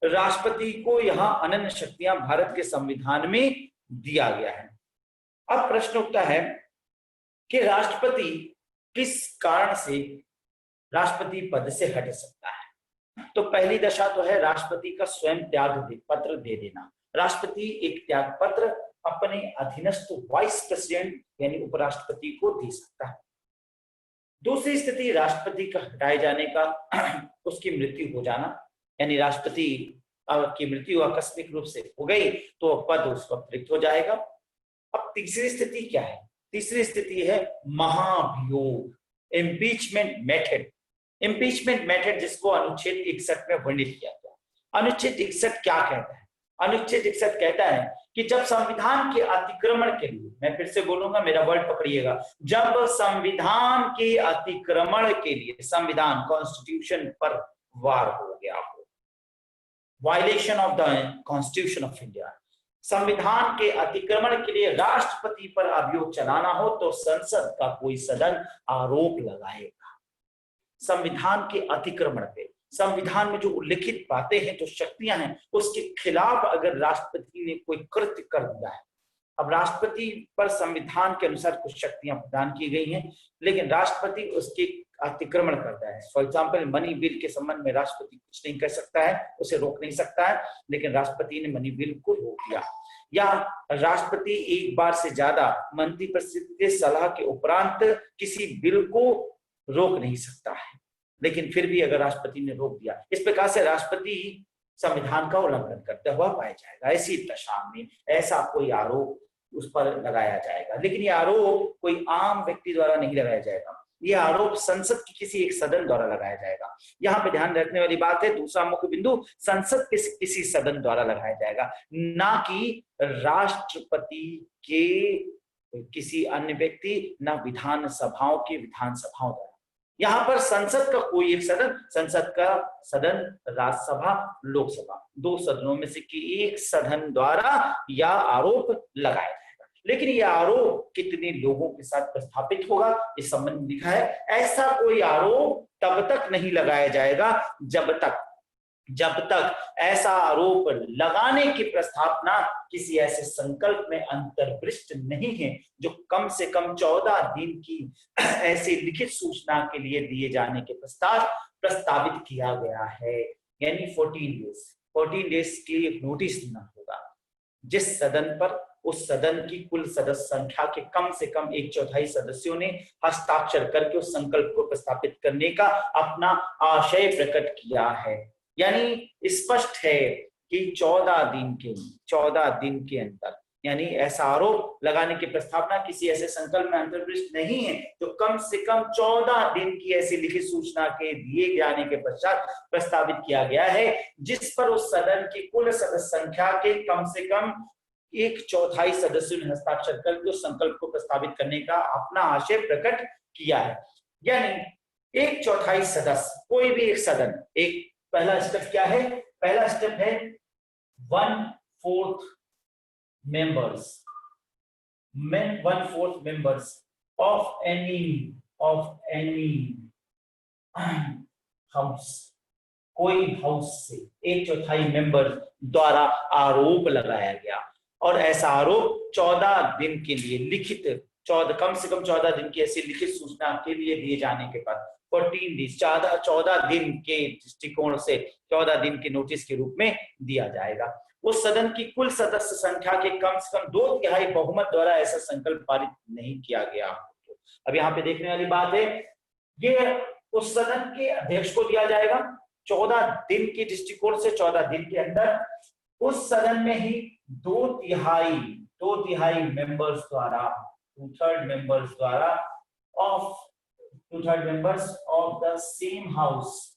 राष्ट्रपति को यहाँ अनन्य शक्तियां भारत के संविधान में दिया गया है। अब प्रश्न उठता है कि राष्ट्रपति किस कारण से राष्ट्रपति पद से हट सकता है। तो पहली दशा तो है राष्ट्रपति का स्वयं त्याग पत्र दे देना। राष्ट्रपति एक त्याग पत्र अपने अधीनस्थ वाइस प्रेसिडेंट यानी उपराष्ट्रपति को दे सकता है। दूसरी स्थिति राष्ट्रपति का हटाए जाने का, उसकी मृत्यु हो जाना, यानी राष्ट्रपति की मृत्यु आकस्मिक रूप से हो गई तो पद उस वक्त रिक्त हो जाएगा। अब तीसरी स्थिति क्या है। तीसरी स्थिति है महाभियोग, इम्पीचमेंट मेथड। इम्पीचमेंट मेथड जिसको अनुच्छेद 61 में वर्णित किया गया। अनुच्छेद 61 क्या कहता है। अनुच्छेद 61 कहता है कि जब संविधान के अतिक्रमण के लिए, मैं फिर से बोलूंगा मेरा वर्ड पकड़िएगा, जब संविधान के अतिक्रमण के लिए, संविधान कॉन्स्टिट्यूशन पर वार हो गया हो, violation of the constitution of India, संविधान के अतिक्रमण के लिए राष्ट्रपति पर अभियोग चलाना हो तो संसद का कोई सदन आरोप लगाएगा। संविधान के अतिक्रमण पे, संविधान में जो उल्लिखित बातें हैं, जो शक्तियां हैं, उसके खिलाफ अगर राष्ट्रपति ने कोई कृत्य कर दिया है। अब राष्ट्रपति पर संविधान के अनुसार कुछ शक्तियां प्रदान की गई हैं, लेकिन राष्ट्रपति उसके अतिक्रमण करता है। फॉर एग्जाम्पल मनी बिल के संबंध में राष्ट्रपति कुछ नहीं कर सकता है, उसे रोक नहीं सकता है, लेकिन राष्ट्रपति ने मनी बिल को रोक दिया। या राष्ट्रपति एक बार से ज्यादा मंत्रिपरिषद के सलाह के उपरांत किसी बिल को रोक नहीं सकता है। लेकिन फिर भी अगर राष्ट्रपति ने रोक दिया, इस प्रकार से राष्ट्रपति संविधान का उल्लंघन करते हुआ पाया जाएगा। ऐसी दशा में ऐसा कोई आरोप उस पर लगाया जाएगा, लेकिन ये आरोप कोई आम व्यक्ति द्वारा नहीं लगाया जाएगा, ये आरोप संसद की किसी एक सदन द्वारा लगाया जाएगा। यहाँ पे ध्यान रखने वाली बात है, दूसरा मुख्य बिंदु, संसद के किसी सदन द्वारा लगाया जाएगा, ना कि राष्ट्रपति के किसी अन्य व्यक्ति, ना विधानसभाओं के विधानसभाओं द्वारा। यहाँ पर संसद का कोई एक सदन, संसद का सदन राज्यसभा लोकसभा, दो सदनों में से कि एक सदन द्वारा यह आरोप लगाया जाएगा। लेकिन यह आरोप कितने लोगों के साथ प्रस्थापित होगा, इस संबंध में लिखा है, ऐसा कोई आरोप तब तक नहीं लगाया जाएगा जब तक ऐसा आरोप लगाने की प्रस्तावना किसी ऐसे संकल्प में अंतर्दृष्ट नहीं है जो कम से कम 14 दिन की ऐसी लिखित सूचना के लिए दिए जाने के प्रस्तावित किया गया है। यानी 14 डेज की एक नोटिस देना होगा। जिस सदन पर उस सदन की कुल सदस्य संख्या के कम से कम 1/4 सदस्यों ने हस्ताक्षर करके उस संकल्प को प्रस्तावित करने का अपना आशय प्रकट किया है। यानी स्पष्ट है कि 14 दिन के अंदर, यानी ऐसा आरोप लगाने की प्रस्तावना किसी ऐसे संकल्प में अंतर्दृष्ट नहीं है तो कम से कम 14 दिन की ऐसी लिखित सूचना के दिए जाने के पश्चात प्रस्तावित किया गया है, जिस पर उस सदन की कुल सदस्य संख्या के कम से कम 1/4 सदस्यों ने हस्ताक्षर करके उस संकल्प को प्रस्तावित करने का अपना आशय प्रकट किया है। यानी 1/4 सदस्य, कोई भी एक सदन, एक पहला स्टेप क्या है? पहला स्टेप है 1/4 members of any house, कोई हाउस से 1/4 मेंबर द्वारा आरोप लगाया गया और ऐसा आरोप 14 दिन के लिए लिखित, कम से कम 14 दिन की ऐसी लिखित सूचना के लिए दिए जाने के बाद 14 दिन के दृष्टिकोण से 14 दिन के नोटिस के रूप में दिया जाएगा। उस सदन की कुल सदस्य संख्या के कम से कम 2/3 बहुमत द्वारा ऐसा संकल्प पारित नहीं किया गया। अब यहाँ पे देखने वाली बात है, ये उस सदन के अध्यक्ष को दिया जाएगा। 14 दिन के दृष्टिकोण से 14 दिन के अंदर उस सदन में ही 2/3 मेंबर्स द्वारा, 2/3 members of the same house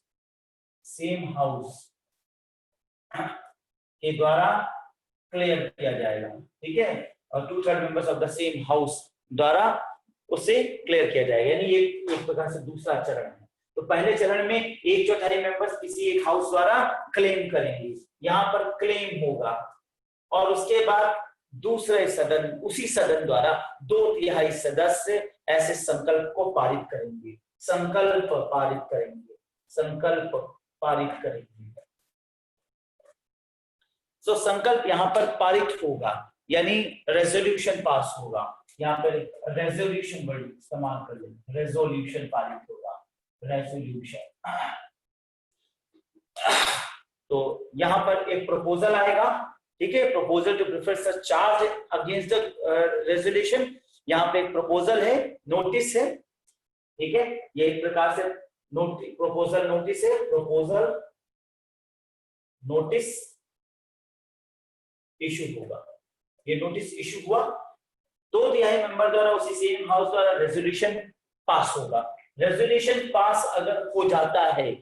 के द्वारा क्लियर किया जाएगा। ठीक है, और 2/3 members of the same house द्वारा उसे क्लियर किया जाएगा। यानी ये एक प्रकार से दूसरा चरण है। तो पहले चरण में 1/4 मेंबर्स किसी एक हाउस द्वारा क्लेम करेंगे, यहाँ पर क्लेम होगा, और उसके बाद दूसरे सदन, उसी सदन द्वारा 2/3 सदस्य ऐसे संकल्प को पारित करेंगे, संकल्प पारित करेंगे। तो संकल्प यहाँ पर पारित होगा, यानी रेजोल्यूशन पास होगा। यहाँ पर रेजोल्यूशन वर्ड इस्तेमाल कर लेंगे, रेजोल्यूशन पारित होगा, रेजोल्यूशन। तो यहाँ पर एक प्रपोजल आएगा, ठीक है, proposal to prefer such charge against the resolution. यहाँ पे एक प्रपोजल है, नोटिस है, ठीक है, ये एक प्रकार से प्रपोजल नोटिस है, प्रपोजल नोटिस इशू होगा। ये नोटिस इशू हुआ, 2/3 मेंबर द्वारा उसी सेम हाउस द्वारा रेजोल्यूशन पास होगा। रेजोल्यूशन पास अगर हो जाता है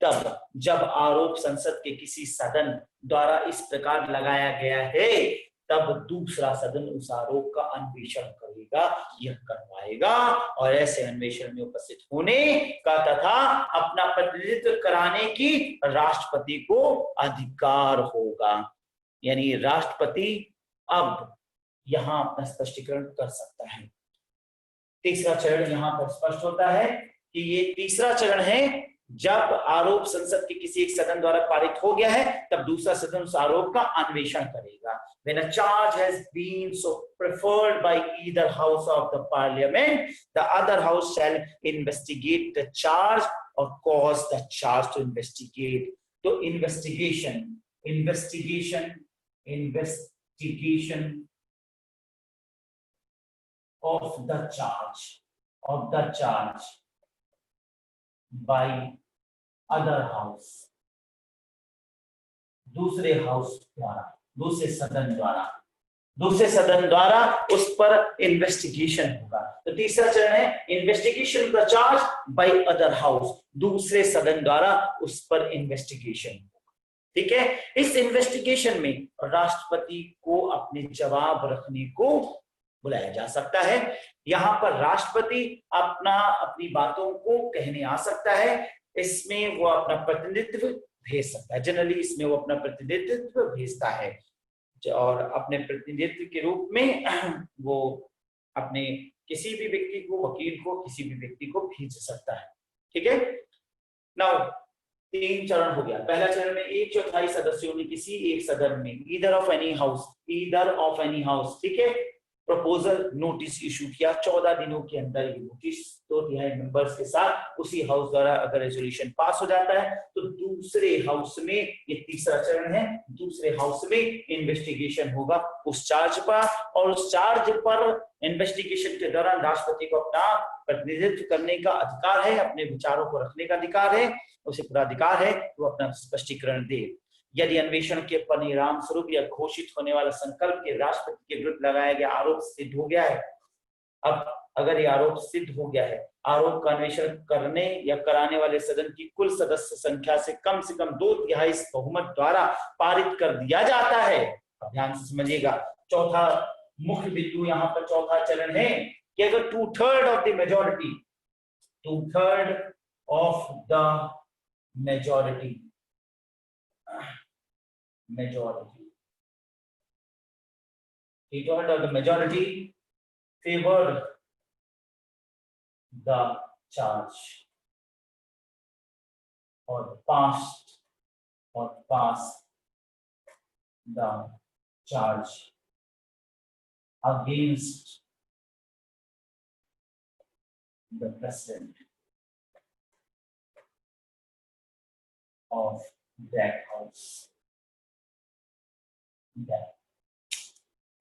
तब जब आरोप संसद के किसी सदन द्वारा इस प्रकार लगाया गया है, तब दूसरा सदन उस आरोप का अन्वेषण करेगा, यह करवाएगा, और ऐसे अन्वेषण में उपस्थित होने का तथा अपना प्रतिनिधित्व कराने की राष्ट्रपति को अधिकार होगा। यानी राष्ट्रपति अब यहां अपना स्पष्टीकरण कर सकता है। तीसरा चरण यहां पर स्पष्ट होता है कि ये तीसरा चरण है, जब आरोप संसद के किसी एक सदन द्वारा पारित हो गया है, तब दूसरा सदन उस आरोप का अन्वेषण करेगा। When a charge has been so preferred by either house of the parliament, the other house shall investigate the charge or cause the charge to investigate. तो investigation investigation of the charge by other house, दूसरे हाउस द्वारा, दूसरे सदन द्वारा उस पर इन्वेस्टिगेशन होगा। तो तीसरा चरण है investigation the charge by other house, दूसरे सदन द्वारा उस पर इन्वेस्टिगेशन होगा। ठीक है, इस इन्वेस्टिगेशन में राष्ट्रपति को अपने जवाब रखने को बुलाया जा सकता है। यहाँ पर राष्ट्रपति अपनी बातों को कहने आ सकता है। इसमें वो अपना प्रतिनिधित्व भेज सकता है। जनरली इसमें वो अपना प्रतिनिधित्व भेजता है और अपने प्रतिनिधित्व के रूप में वो अपने किसी भी व्यक्ति को, वकील को, किसी भी व्यक्ति को भेज सकता है। ठीक है, नाउ 3 चरण हो गया। पहला चरण में 1/4 सदस्यों ने किसी एक सदन में ईदर ऑफ एनी हाउस, ठीक है, प्रपोजल नोटिस इशू किया। 14 दिनों के अंदर ये नोटिस 2/3 मेंबर्स के साथ उसी हाउस द्वारा अगर रेजोल्यूशन पास हो जाता है तो दूसरे हाउस में, ये तीसरा चरण है, दूसरे हाउस में इन्वेस्टिगेशन होगा उस चार्ज पर, और उस चार्ज पर इन्वेस्टिगेशन के दौरान राष्ट्रपति को अपना प्रतिनिधित्व करने का अधिकार है, अपने विचारों को रखने का अधिकार है, उसे पूरा अधिकार है वो अपना स्पष्टीकरण दे। यदि अन्वेषण के परिणाम स्वरूप या घोषित होने वाला संकल्प के राष्ट्रपति के विरुद्ध लगाया गया आरोप सिद्ध हो गया है, अब अगर ये आरोप सिद्ध हो गया है, आरोप का अन्वेषण करने या कराने वाले सदन की कुल सदस्य संख्या से कम 2/3 बहुमत द्वारा पारित कर दिया जाता है। अब ध्यान से समझिएगा, चौथा मुख्य बिंदु यहाँ पर, चौथा चरण है कि अगर 2/3 of the majority, 2/3 of the majority favored the charge or passed the charge against the president of that house.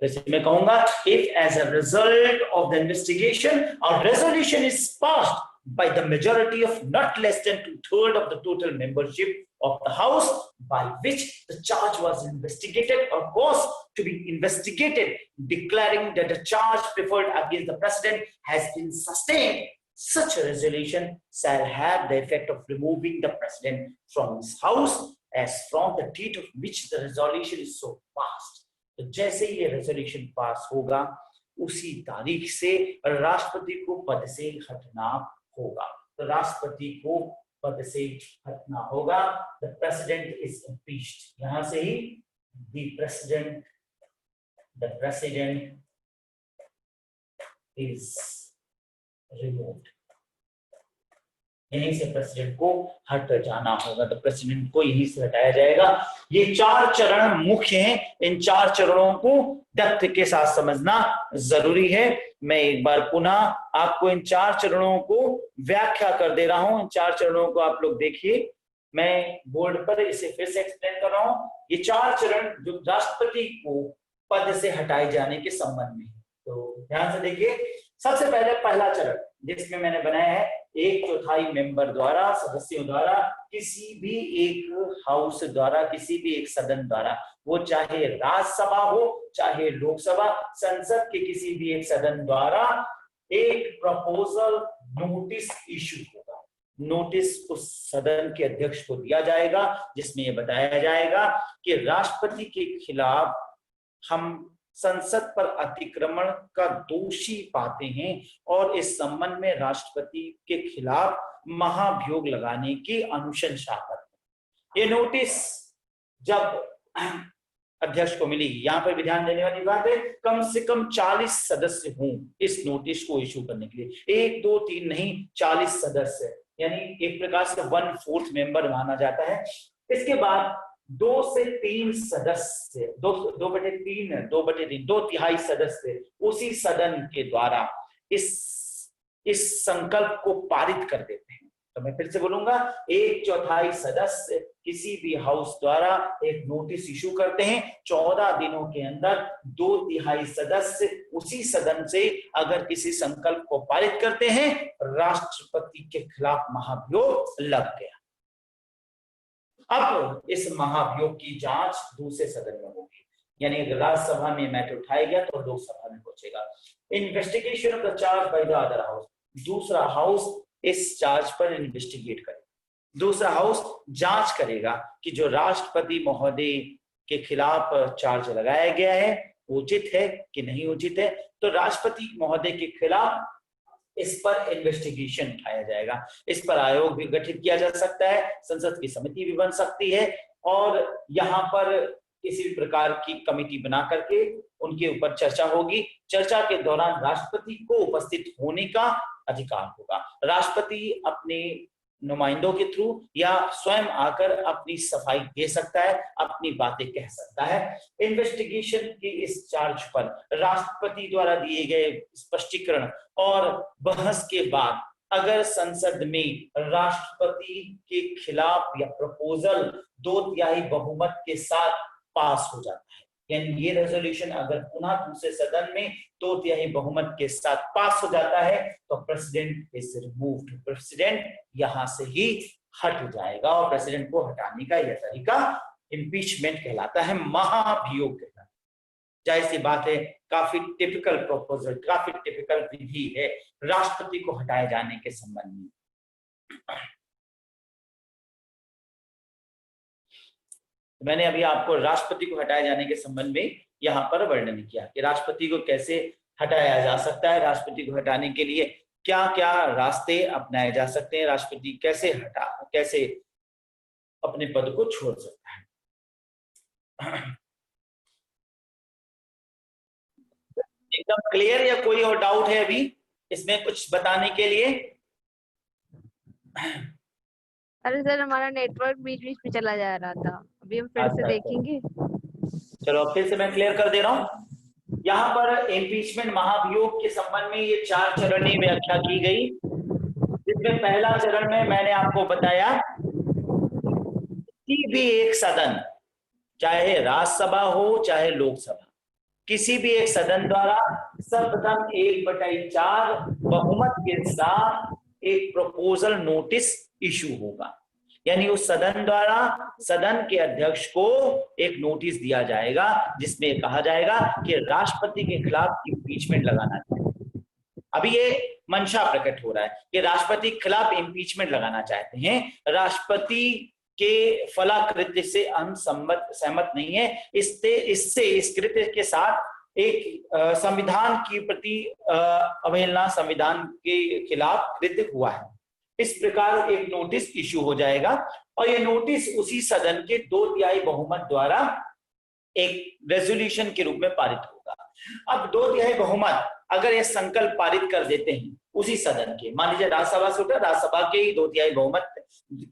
जैसे मैं कहूंगा, if as a result of the investigation a resolution is passed by the majority of not less than 2/3 of the total membership of the house by which the charge was investigated or was to be investigated, declaring that the charge preferred against the president has been sustained, such a resolution shall have the effect of removing the president from his house as from the date of which the resolution is so passed. तो जैसे ही ये रेजोल्यूशन पास होगा उसी तारीख से राष्ट्रपति को पद से हटना होगा। तो राष्ट्रपति को पद से हटना होगा। द प्रेसिडेंट इज इम्पीच्ड, यहां से ही द प्रेसिडेंट इज रिमूव्ड, यहीं से प्रेसिडेंट को हट जाना होगा। तो प्रेसिडेंट को यहीं से हटाया जाएगा। ये 4 चरण मुख्य हैं। इन 4 चरणों को डेप्थ के साथ समझना जरूरी है। मैं एक बार पुनः आपको इन 4 चरणों को व्याख्या कर दे रहा हूं। इन 4 चरणों को आप लोग देखिए, मैं बोर्ड पर इसे फिर से एक्सप्लेन कर रहा हूं। ये 4 चरण जो राष्ट्रपति को पद से हटाए जाने के संबंध में, तो ध्यान से देखिए। सबसे पहले पहला चरण जिसमें मैंने बनाया है 1/4 मेंबर द्वारा, सदस्यों द्वारा, किसी भी एक हाउस द्वारा, किसी भी एक सदन द्वारा, वो चाहे राज्यसभा हो चाहे लोकसभा, संसद के किसी भी एक सदन द्वारा एक प्रपोजल नोटिस इशू होगा। नोटिस उस सदन के अध्यक्ष को दिया जाएगा जिसमें यह बताया जाएगा कि राष्ट्रपति के खिलाफ हम संसद पर अतिक्रमण का दोषी पाते हैं और इस संबंध में राष्ट्रपति के खिलाफ महाभियोग लगाने की अनुशंसा करते हैं। ये नोटिस जब अध्यक्ष को मिलेगी, यहाँ पर भी ध्यान देने वाली बात है, कम से कम 40 सदस्य हों इस नोटिस को इशू करने के लिए। 1, 2, 3 नहीं, 40 सदस्य, यानी एक प्रकार से 1/4 मेंबर माना जाता है। इसके बाद 2 से 3 सदस्य, 2/3, 2/3 सदस्य उसी सदन के द्वारा इस संकल्प को पारित कर देते हैं। तो मैं फिर से बोलूंगा, 1/4 सदस्य किसी भी हाउस द्वारा एक नोटिस इशू करते हैं, 14 दिनों के अंदर 2/3 सदस्य उसी सदन से अगर किसी संकल्प को पारित करते हैं, राष्ट्रपति के खिलाफ महाभियोग लग गया। अब इस महाभियोग की जांच दूसरे सदन में होगी, यानी अगर राज्यसभा में मैटर उठाया गया तो लोकसभा में पहुंचेगा। Investigation of the charge by the other house, दूसरा हाउस इस चार्ज पर इन्वेस्टिगेट करेगा, दूसरा हाउस जांच करेगा कि जो राष्ट्रपति महोदय के खिलाफ चार्ज लगाया गया है उचित है कि नहीं उचित है। तो राष्ट्रपति महोदय के खिलाफ इस पर इन्वेस्टिगेशन उठाया जाएगा, इस पर आयोग भी गठित किया जा सकता है, संसद की समिति भी बन सकती है, और यहाँ पर किसी भी प्रकार की कमेटी बना करके उनके ऊपर चर्चा होगी। चर्चा के दौरान राष्ट्रपति को उपस्थित होने का अधिकार होगा। राष्ट्रपति अपने नुमाइंदों के थ्रू या स्वयं आकर अपनी सफाई दे सकता है, अपनी बातें कह सकता है। इन्वेस्टिगेशन की इस चार्ज पर राष्ट्रपति द्वारा दिए गए स्पष्टीकरण और बहस के बाद अगर संसद में राष्ट्रपति के खिलाफ या प्रपोजल 2/3 बहुमत के साथ पास हो जाता है, यानी ये रेजोल्यूशन अगर पुनः दूसरे सदन में 2/3 बहुमत के साथ पास हो जाता है तो प्रेसिडेंट इज रिमूव्ड, प्रेसिडेंट यहां से ही हट जाएगा, और प्रेसिडेंट को हटाने का यह तरीका इम्पीचमेंट कहलाता है, महाभियोग कहलाता है। जाहिर सी बात है, काफी टिपिकल प्रोपोजल, काफी टिपिकल विधि है राष्ट्रपति को हटाए जाने के संबंध में। मैंने अभी आपको राष्ट्रपति को हटाए जाने के संबंध में यहाँ पर वर्णन किया कि राष्ट्रपति को कैसे हटाया जा सकता है, राष्ट्रपति को हटाने के लिए क्या क्या रास्ते अपनाए जा सकते हैं, राष्ट्रपति कैसे अपने पद को छोड़ सकता है। एकदम क्लियर या कोई और डाउट है अभी इसमें कुछ बताने के लिए? अरे सर, हमारा नेटवर्क बीच बीच में चला जा रहा था, अभी हम फिर से देखेंगे। चलो फिर से मैं क्लियर कर दे रहा हूं। यहाँ पर इम्पीचमेंट महाभियोग के संबंध में ये 4 चरणीय व्याख्या की गई, जिसमें पहला चरण में मैंने आपको बताया किसी भी एक सदन, चाहे राज्यसभा हो चाहे लोकसभा, किसी भी एक सदन द्वारा सर्वप्रथम 1/4 बहुमत के साथ एक प्रपोजल नोटिस इशू होगा, यानी उस सदन द्वारा सदन के अध्यक्ष को एक नोटिस दिया जाएगा जिसमें कहा जाएगा कि राष्ट्रपति के खिलाफ इम्पीचमेंट लगाना चाहिए। अभी ये मंशा प्रकट हो रहा है कि राष्ट्रपति के खिलाफ इम्पीचमेंट लगाना चाहते हैं, राष्ट्रपति के फलाकृत्य से हम सहमत नहीं है, इससे इस कृत्य के साथ एक संविधान की प्रति अवहेलना, संविधान के खिलाफ कृत्य हुआ है। इस प्रकार एक नोटिस इशू हो जाएगा और ये नोटिस उसी सदन के 2/3 बहुमत द्वारा एक रेजोल्यूशन के रूप में पारित होगा। अब 2/3 बहुमत अगर ये संकल्प पारित कर देते हैं उसी सदन के, मान लीजिए राज्यसभा से होता है, राज्यसभा के ही 2/3 बहुमत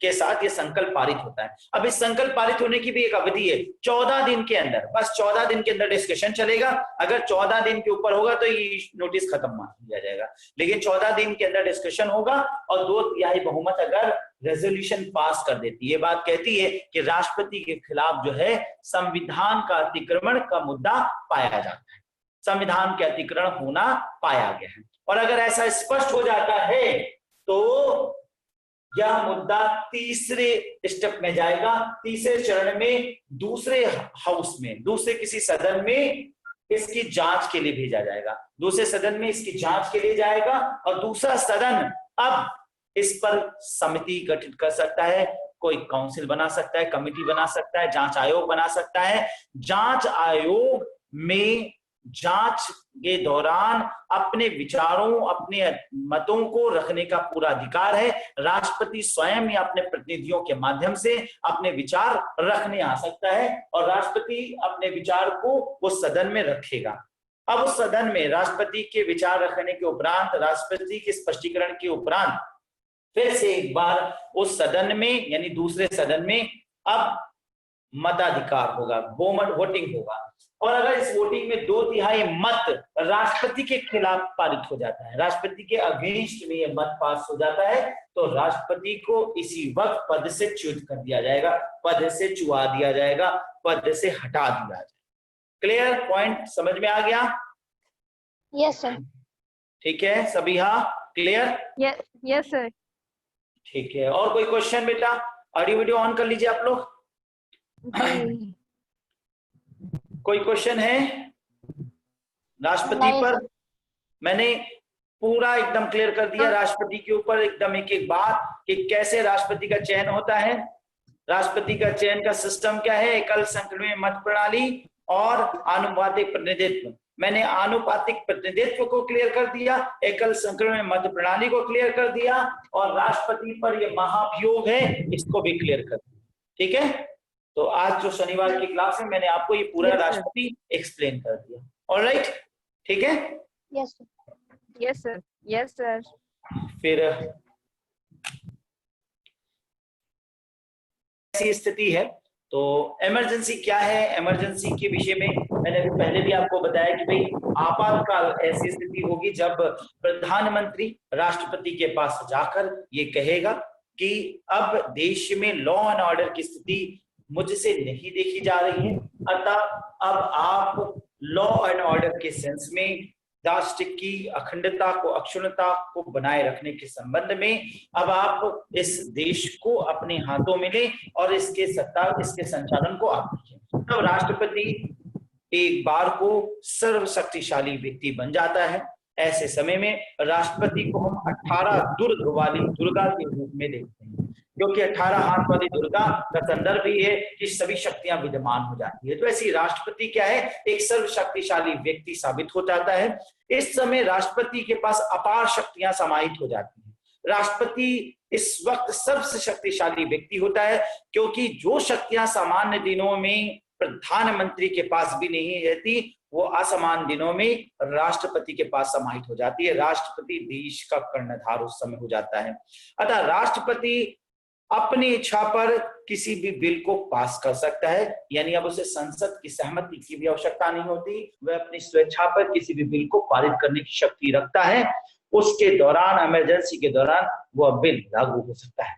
के साथ ये संकल्प पारित होता है। अब इस संकल्प पारित होने की भी एक अवधि है, 14 दिन के अंदर, बस 14 दिन के अंदर डिस्कशन चलेगा। अगर 14 दिन के ऊपर होगा तो ये नोटिस खत्म मान लिया जाएगा, लेकिन 14 दिन के अंदर डिस्कशन होगा और 2/3 बहुमत अगर रेजोल्यूशन पास कर देती है, ये बात कहती है कि राष्ट्रपति के खिलाफ जो है संविधान का अतिक्रमण का मुद्दा पाया जाता है, संविधान के अतिक्रमण होना पाया गया है। और अगर ऐसा स्पष्ट हो जाता है तो यह मुद्दा तीसरे स्टेप में जाएगा, तीसरे चरण में दूसरे हाउस में, दूसरे किसी सदन में इसकी जांच के लिए भेजा जाएगा, दूसरे सदन में इसकी जांच के लिए जाएगा और दूसरा सदन अब इस पर समिति गठित कर सकता है, कोई काउंसिल बना सकता है, कमेटी बना सकता है, जांच आयोग बना सकता है। जांच आयोग में जांच के दौरान अपने विचारों, अपने मतों को रखने का पूरा अधिकार है। राष्ट्रपति स्वयं या अपने प्रतिनिधियों के माध्यम से अपने विचार रखने आ सकता है और राष्ट्रपति अपने विचार को वो सदन में रखेगा। अब उस सदन में राष्ट्रपति के विचार रखने के उपरांत, राष्ट्रपति के स्पष्टीकरण के उपरांत फिर से एक बार उस सदन में यानी दूसरे सदन में अब मताधिकार होगा, वोटिंग होगा और अगर इस वोटिंग में 2/3 मत राष्ट्रपति के खिलाफ पारित हो जाता है, राष्ट्रपति के अगेंस्ट में ये मत पास हो जाता है, तो राष्ट्रपति को इसी वक्त पद से च्युत कर दिया जाएगा, पद से चुआ दिया जाएगा, पद से हटा दिया जाएगा। क्लियर? पॉइंट समझ में आ गया? Yes sir. ठीक है सभी? हाँ क्लियर? Yes sir. ठीक है, और कोई क्वेश्चन बेटा? ऑडियो वीडियो ऑन कर लीजिए आप लोग। कोई क्वेश्चन है राष्ट्रपति पर? मैंने पूरा एकदम क्लियर कर दिया राष्ट्रपति के ऊपर, एकदम एक एक बात कि कैसे राष्ट्रपति का चयन होता है, राष्ट्रपति का चयन का सिस्टम क्या है, एकल संक्रमण मत प्रणाली और आनुपातिक प्रतिनिधित्व। मैंने आनुपातिक प्रतिनिधित्व को क्लियर कर दिया, एकल संक्रमण मत प्रणाली को क्लियर कर दिया, और राष्ट्रपति पर यह महाभियोग है इसको भी क्लियर कर दिया। ठीक है, तो आज जो शनिवार की क्लास में मैंने आपको ये पूरा राष्ट्रपति एक्सप्लेन कर दिया। ऑलराइट, ठीक है? Yes yes sir. Yes sir. फिर ऐसी स्थिति है तो इमरजेंसी क्या है, इमरजेंसी के विषय में मैंने अभी पहले भी आपको बताया कि भाई आपातकाल ऐसी स्थिति होगी जब प्रधानमंत्री राष्ट्रपति के पास जाकर ये कहेगा कि अब देश में लॉ एंड ऑर्डर की स्थिति मुझसे नहीं देखी जा रही है, अतः अब आप लॉ एंड ऑर्डर के सेंस में राष्ट्र की अखंडता को, अक्षुण्णता को बनाए रखने के संबंध में अब आप इस देश को अपने हाथों में लें और इसके सत्ता, इसके संचालन को आप कीजिए। तब राष्ट्रपति एक बार को सर्वशक्तिशाली व्यक्ति बन जाता है। ऐसे समय में राष्ट्रपति को हम 18 दुर्ग वाली दुर्गा के रूप में देखते हैं, क्योंकि 18 हाथ वाली दुर्गा का संदर्भ ही है कि सभी शक्तियां विद्यमान हो जाती है। तो ऐसी राष्ट्रपति क्या है, एक सर्वशक्तिशाली व्यक्ति साबित हो जाता है। इस समय राष्ट्रपति के पास अपार शक्तियां समाहित हो जाती हैं। राष्ट्रपति इस वक्त सबसे शक्तिशाली व्यक्ति होता है, क्योंकि जो शक्तियां सामान्य दिनों में प्रधानमंत्री के पास भी नहीं रहती, वो असामान्य दिनों में राष्ट्रपति के पास समाहित हो जाती है। राष्ट्रपति देश का कर्णधार उस समय हो जाता है। अतः राष्ट्रपति अपनी इच्छा पर किसी भी बिल को पास कर सकता है, यानी अब उसे संसद की सहमति की भी आवश्यकता नहीं होती, वह अपनी स्वेच्छा पर किसी भी बिल को पारित करने की शक्ति रखता है। उसके दौरान, इमरजेंसी के दौरान, वह बिल लागू हो सकता है।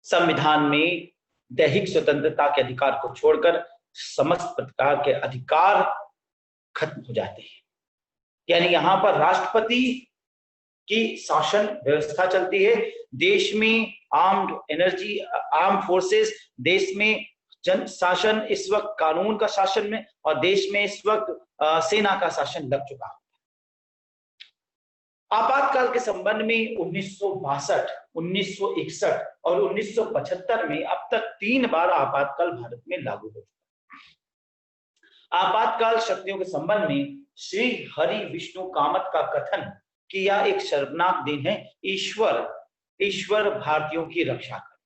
संविधान में दैहिक स्वतंत्रता के अधिकार को छोड़कर समस्त प्रकार के अधिकार खत्म हो जाते हैं, यानी यहां पर राष्ट्रपति की शासन व्यवस्था चलती है। देश में आर्म फोर्सेस, देश में जन शासन इस वक्त कानून का शासन में, और देश में इस वक्त सेना का शासन लग चुका है। आपातकाल के संबंध में 1962, 1961 और 1975 में अब तक 3 बार आपातकाल भारत में लागू हो चुका। आपातकाल शक्तियों के संबंध में श्री हरि विष्णु कामत का कथन कि यह एक शर्मनाक दिन है, ईश्वर भारतीयों की रक्षा करे।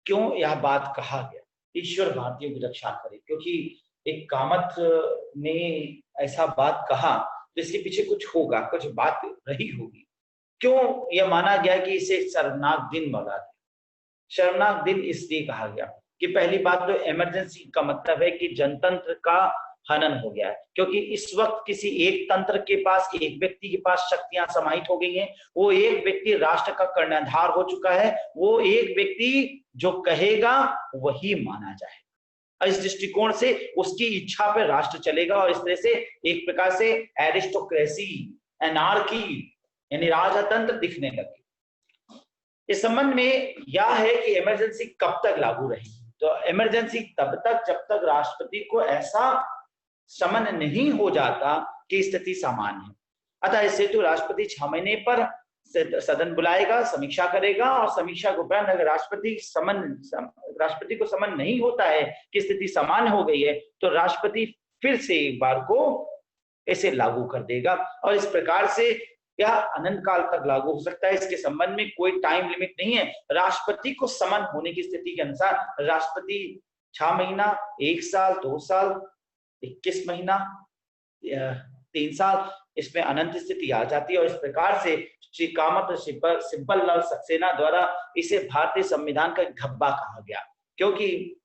क्यों यह बात कहा गया, ईश्वर भारतीयों की रक्षा करे? क्योंकि एक कामत ने ऐसा बात कहा तो इसके पीछे कुछ होगा, कुछ बात रही होगी। क्यों यह माना गया कि इसे शर्मनाक दिन माना गया? शर्मनाक दिन इसलिए कहा गया कि पहली बात तो इमरजेंसी का मतलब है कि जनतंत्र का हनन हो गया है, क्योंकि इस वक्त किसी एक तंत्र के पास, एक व्यक्ति के पास शक्तियां समाहित हो गई हैं। वो एक व्यक्ति राष्ट्र का कर्णधार हो चुका है, वो एक व्यक्ति जो कहेगा वही माना जाएगा। इस दृष्टिकोण से उसकी इच्छा पर राष्ट्र चलेगा, और इस तरह से एक प्रकार से एरिस्टोक्रेसी, एनार्की यानी राजतंत्र दिखने लगे। इस संबंध में यह है कि इमरजेंसी कब तक लागू रहेगी, तो इमरजेंसी तब तक जब तक राष्ट्रपति को ऐसा समन नहीं हो जाता कि स्थिति सामान्य है। अतः इस हेतु राष्ट्रपति 6 महीने पर सदन बुलाएगा, समीक्षा करेगा, और समीक्षा के उपरांत अगर राष्ट्रपति को समन नहीं होता है कि स्थिति सामान्य हो गई है, तो राष्ट्रपति फिर से एक बार को इसे लागू कर देगा, और इस प्रकार से यह अनंत काल तक लागू हो सकता है। इसके संबंध में कोई टाइम लिमिट नहीं है। राष्ट्रपति को समन होने की स्थिति के अनुसार राष्ट्रपति 6 महीना, 1 साल, 2 साल, 21 महीना, 3 साल, इसमें अनंत स्थिति आ जाती है। और इस प्रकार से श्री कामत और सिब्बल लाल सक्सेना द्वारा इसे भारतीय संविधान का धब्बा कहा गया, क्योंकि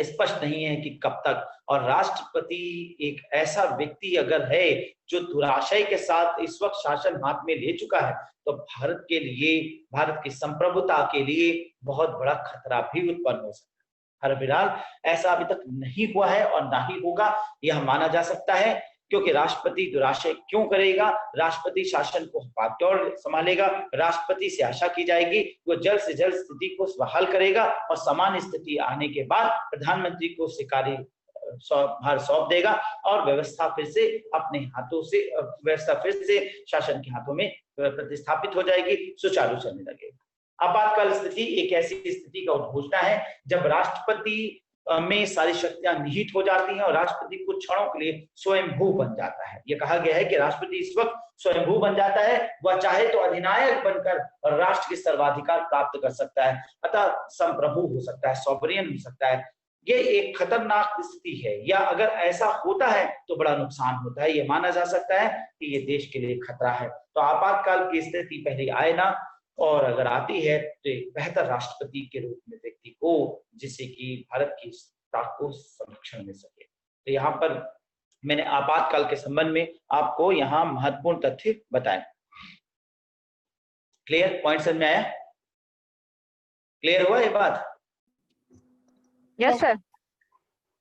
स्पष्ट नहीं है कि कब तक। और राष्ट्रपति एक ऐसा व्यक्ति अगर है जो दुराशय के साथ इस वक्त शासन हाथ में ले चुका है, तो भारत के लिए, भारत की संप्रभुता के लिए बहुत बड़ा खतरा भी उत्पन्न हो सकता है। फिलहाल ऐसा अभी तक नहीं हुआ है और ना ही होगा, यह माना जा सकता है, क्योंकि राष्ट्रपति दुराशय क्यों करेगा? राष्ट्रपति शासन को बागडोर संभालेगा। राष्ट्रपति से आशा की जाएगी वो जल्द से जल्द स्थिति को बहाल करेगा और सामान्य स्थिति आने के बाद प्रधानमंत्री को कार्य भार सौंप देगा और व्यवस्था फिर से अपने हाथों से, व्यवस्था फिर से शासन के हाथों में प्रतिस्थापित हो जाएगी, सुचारू चलने लगेगा। आपातकाल स्थिति एक ऐसी स्थिति का उद्घोषणा है जब राष्ट्रपति में सारी शक्तियां निहित हो जाती हैं और राष्ट्रपति कुछ क्षणों के लिए स्वयंभू बन जाता है। यह कहा गया है कि राष्ट्रपति इस वक्त स्वयंभू बन जाता है, वह चाहे तो अधिनायक बनकर राष्ट्र के सर्वाधिकार प्राप्त कर सकता है, अतः संप्रभु हो सकता है, सॉवरेन हो सकता है। ये एक खतरनाक स्थिति है, या अगर ऐसा होता है तो बड़ा नुकसान होता है। ये माना जा सकता है कि ये देश के लिए खतरा है। तो आपातकाल की स्थिति पहले आए ना, और अगर आती है तो एक बेहतर राष्ट्रपति के रूप में व्यक्ति हो जिससे कि भारत की ताकत को संरक्षण मिल सके। तो यहाँ पर मैंने आपातकाल के संबंध में आपको यहाँ महत्वपूर्ण तथ्य बताए। क्लियर? पॉइंट समझ में आया? क्लियर हुआ ये बात? Yes sir.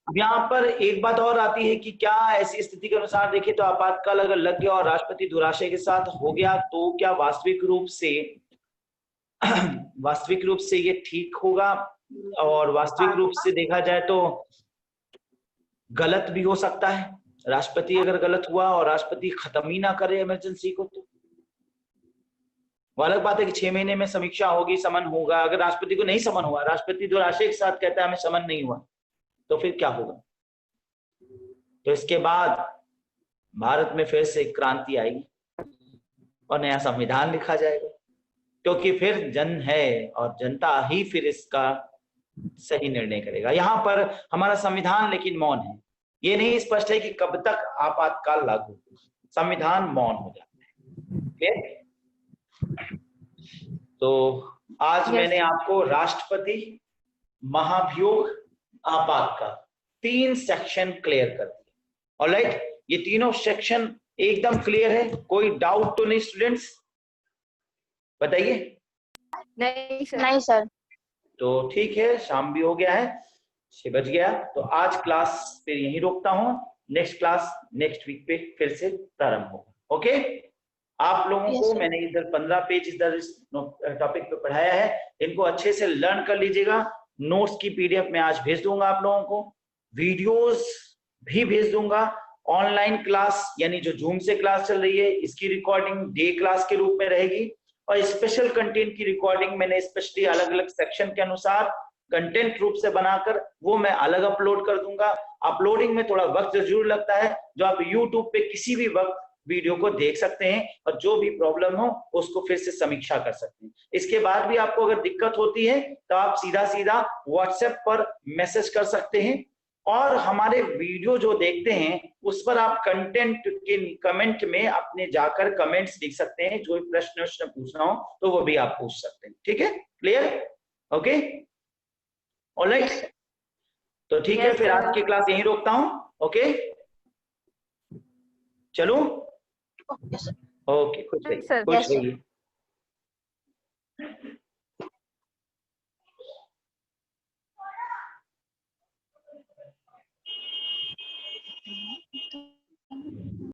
अब यहाँ पर एक बात और आती है कि क्या ऐसी स्थिति के अनुसार देखें तो आपातकाल अगर लग गया और राष्ट्रपति दुराशय के साथ हो गया तो क्या वास्तविक रूप से ये ठीक होगा? और वास्तविक रूप से देखा जाए तो गलत भी हो सकता है। राष्ट्रपति अगर गलत हुआ और राष्ट्रपति खत्म ही ना करे इमरजेंसी को, तो वो अलग बात है कि 6 महीने में समीक्षा होगी, समन होगा। अगर राष्ट्रपति को नहीं समन हुआ, राष्ट्रपति दुराशय के साथ कहता है हमें समन नहीं हुआ, तो फिर क्या होगा? तो इसके बाद भारत में फिर से क्रांति आएगी और नया संविधान लिखा जाएगा, क्योंकि फिर जन है और जनता ही फिर इसका सही निर्णय करेगा। यहाँ पर हमारा संविधान लेकिन मौन है, ये नहीं स्पष्ट है कि कब तक आपातकाल लागू हो, संविधान मौन हो जाता है। तो आज मैंने आपको राष्ट्रपति, महाभियोग, आपातकाल 3 सेक्शन क्लियर कर दिए। ऑलराइट, ये तीनों सेक्शन एकदम क्लियर है? कोई डाउट तो नहीं स्टूडेंट्स? बताइए। नहीं सर। तो ठीक है, शाम भी हो गया है, 6 बज गया, तो आज क्लास फिर यहीं रोकता हूं। नेक्स्ट क्लास नेक्स्ट वीक पे फिर से प्रारंभ होगा। ओके, आप लोगों को मैंने इधर 15 पेज इधर इस टॉपिक पे पढ़ाया है, इनको अच्छे से लर्न कर लीजिएगा। नोट्स की PDF में आज भेज दूंगा आप लोगों को, वीडियोस भी भेज दूंगा। ऑनलाइन क्लास यानी जो जूम से क्लास चल रही है, इसकी रिकॉर्डिंग डे क्लास के रूप में रहेगी, और स्पेशल कंटेंट की रिकॉर्डिंग मैंने स्पेशली अलग अलग सेक्शन के अनुसार कंटेंट रूप से बनाकर वो मैं अलग अपलोड कर दूंगा। अपलोडिंग में थोड़ा वक्त जरूर लगता है, जो आप YouTube पे किसी भी वक्त वीडियो को देख सकते हैं और जो भी प्रॉब्लम हो उसको फिर से समीक्षा कर सकते हैं। इसके बाद भी आपको अगर दिक्कत होती है तो आप सीधा सीधा WhatsApp पर मैसेज कर सकते हैं, और हमारे वीडियो जो देखते हैं उस पर आप कंटेंट के कमेंट में अपने जाकर कमेंट्स लिख सकते हैं, जो प्रश्न पूछना हो तो वो भी आप पूछ सकते हैं। ठीक है? क्लियर? ओके, ऑलराइट, तो ठीक है, फिर आज की क्लास यहीं रोकता हूं। ओके, चलो, ओके, खुश रहिए।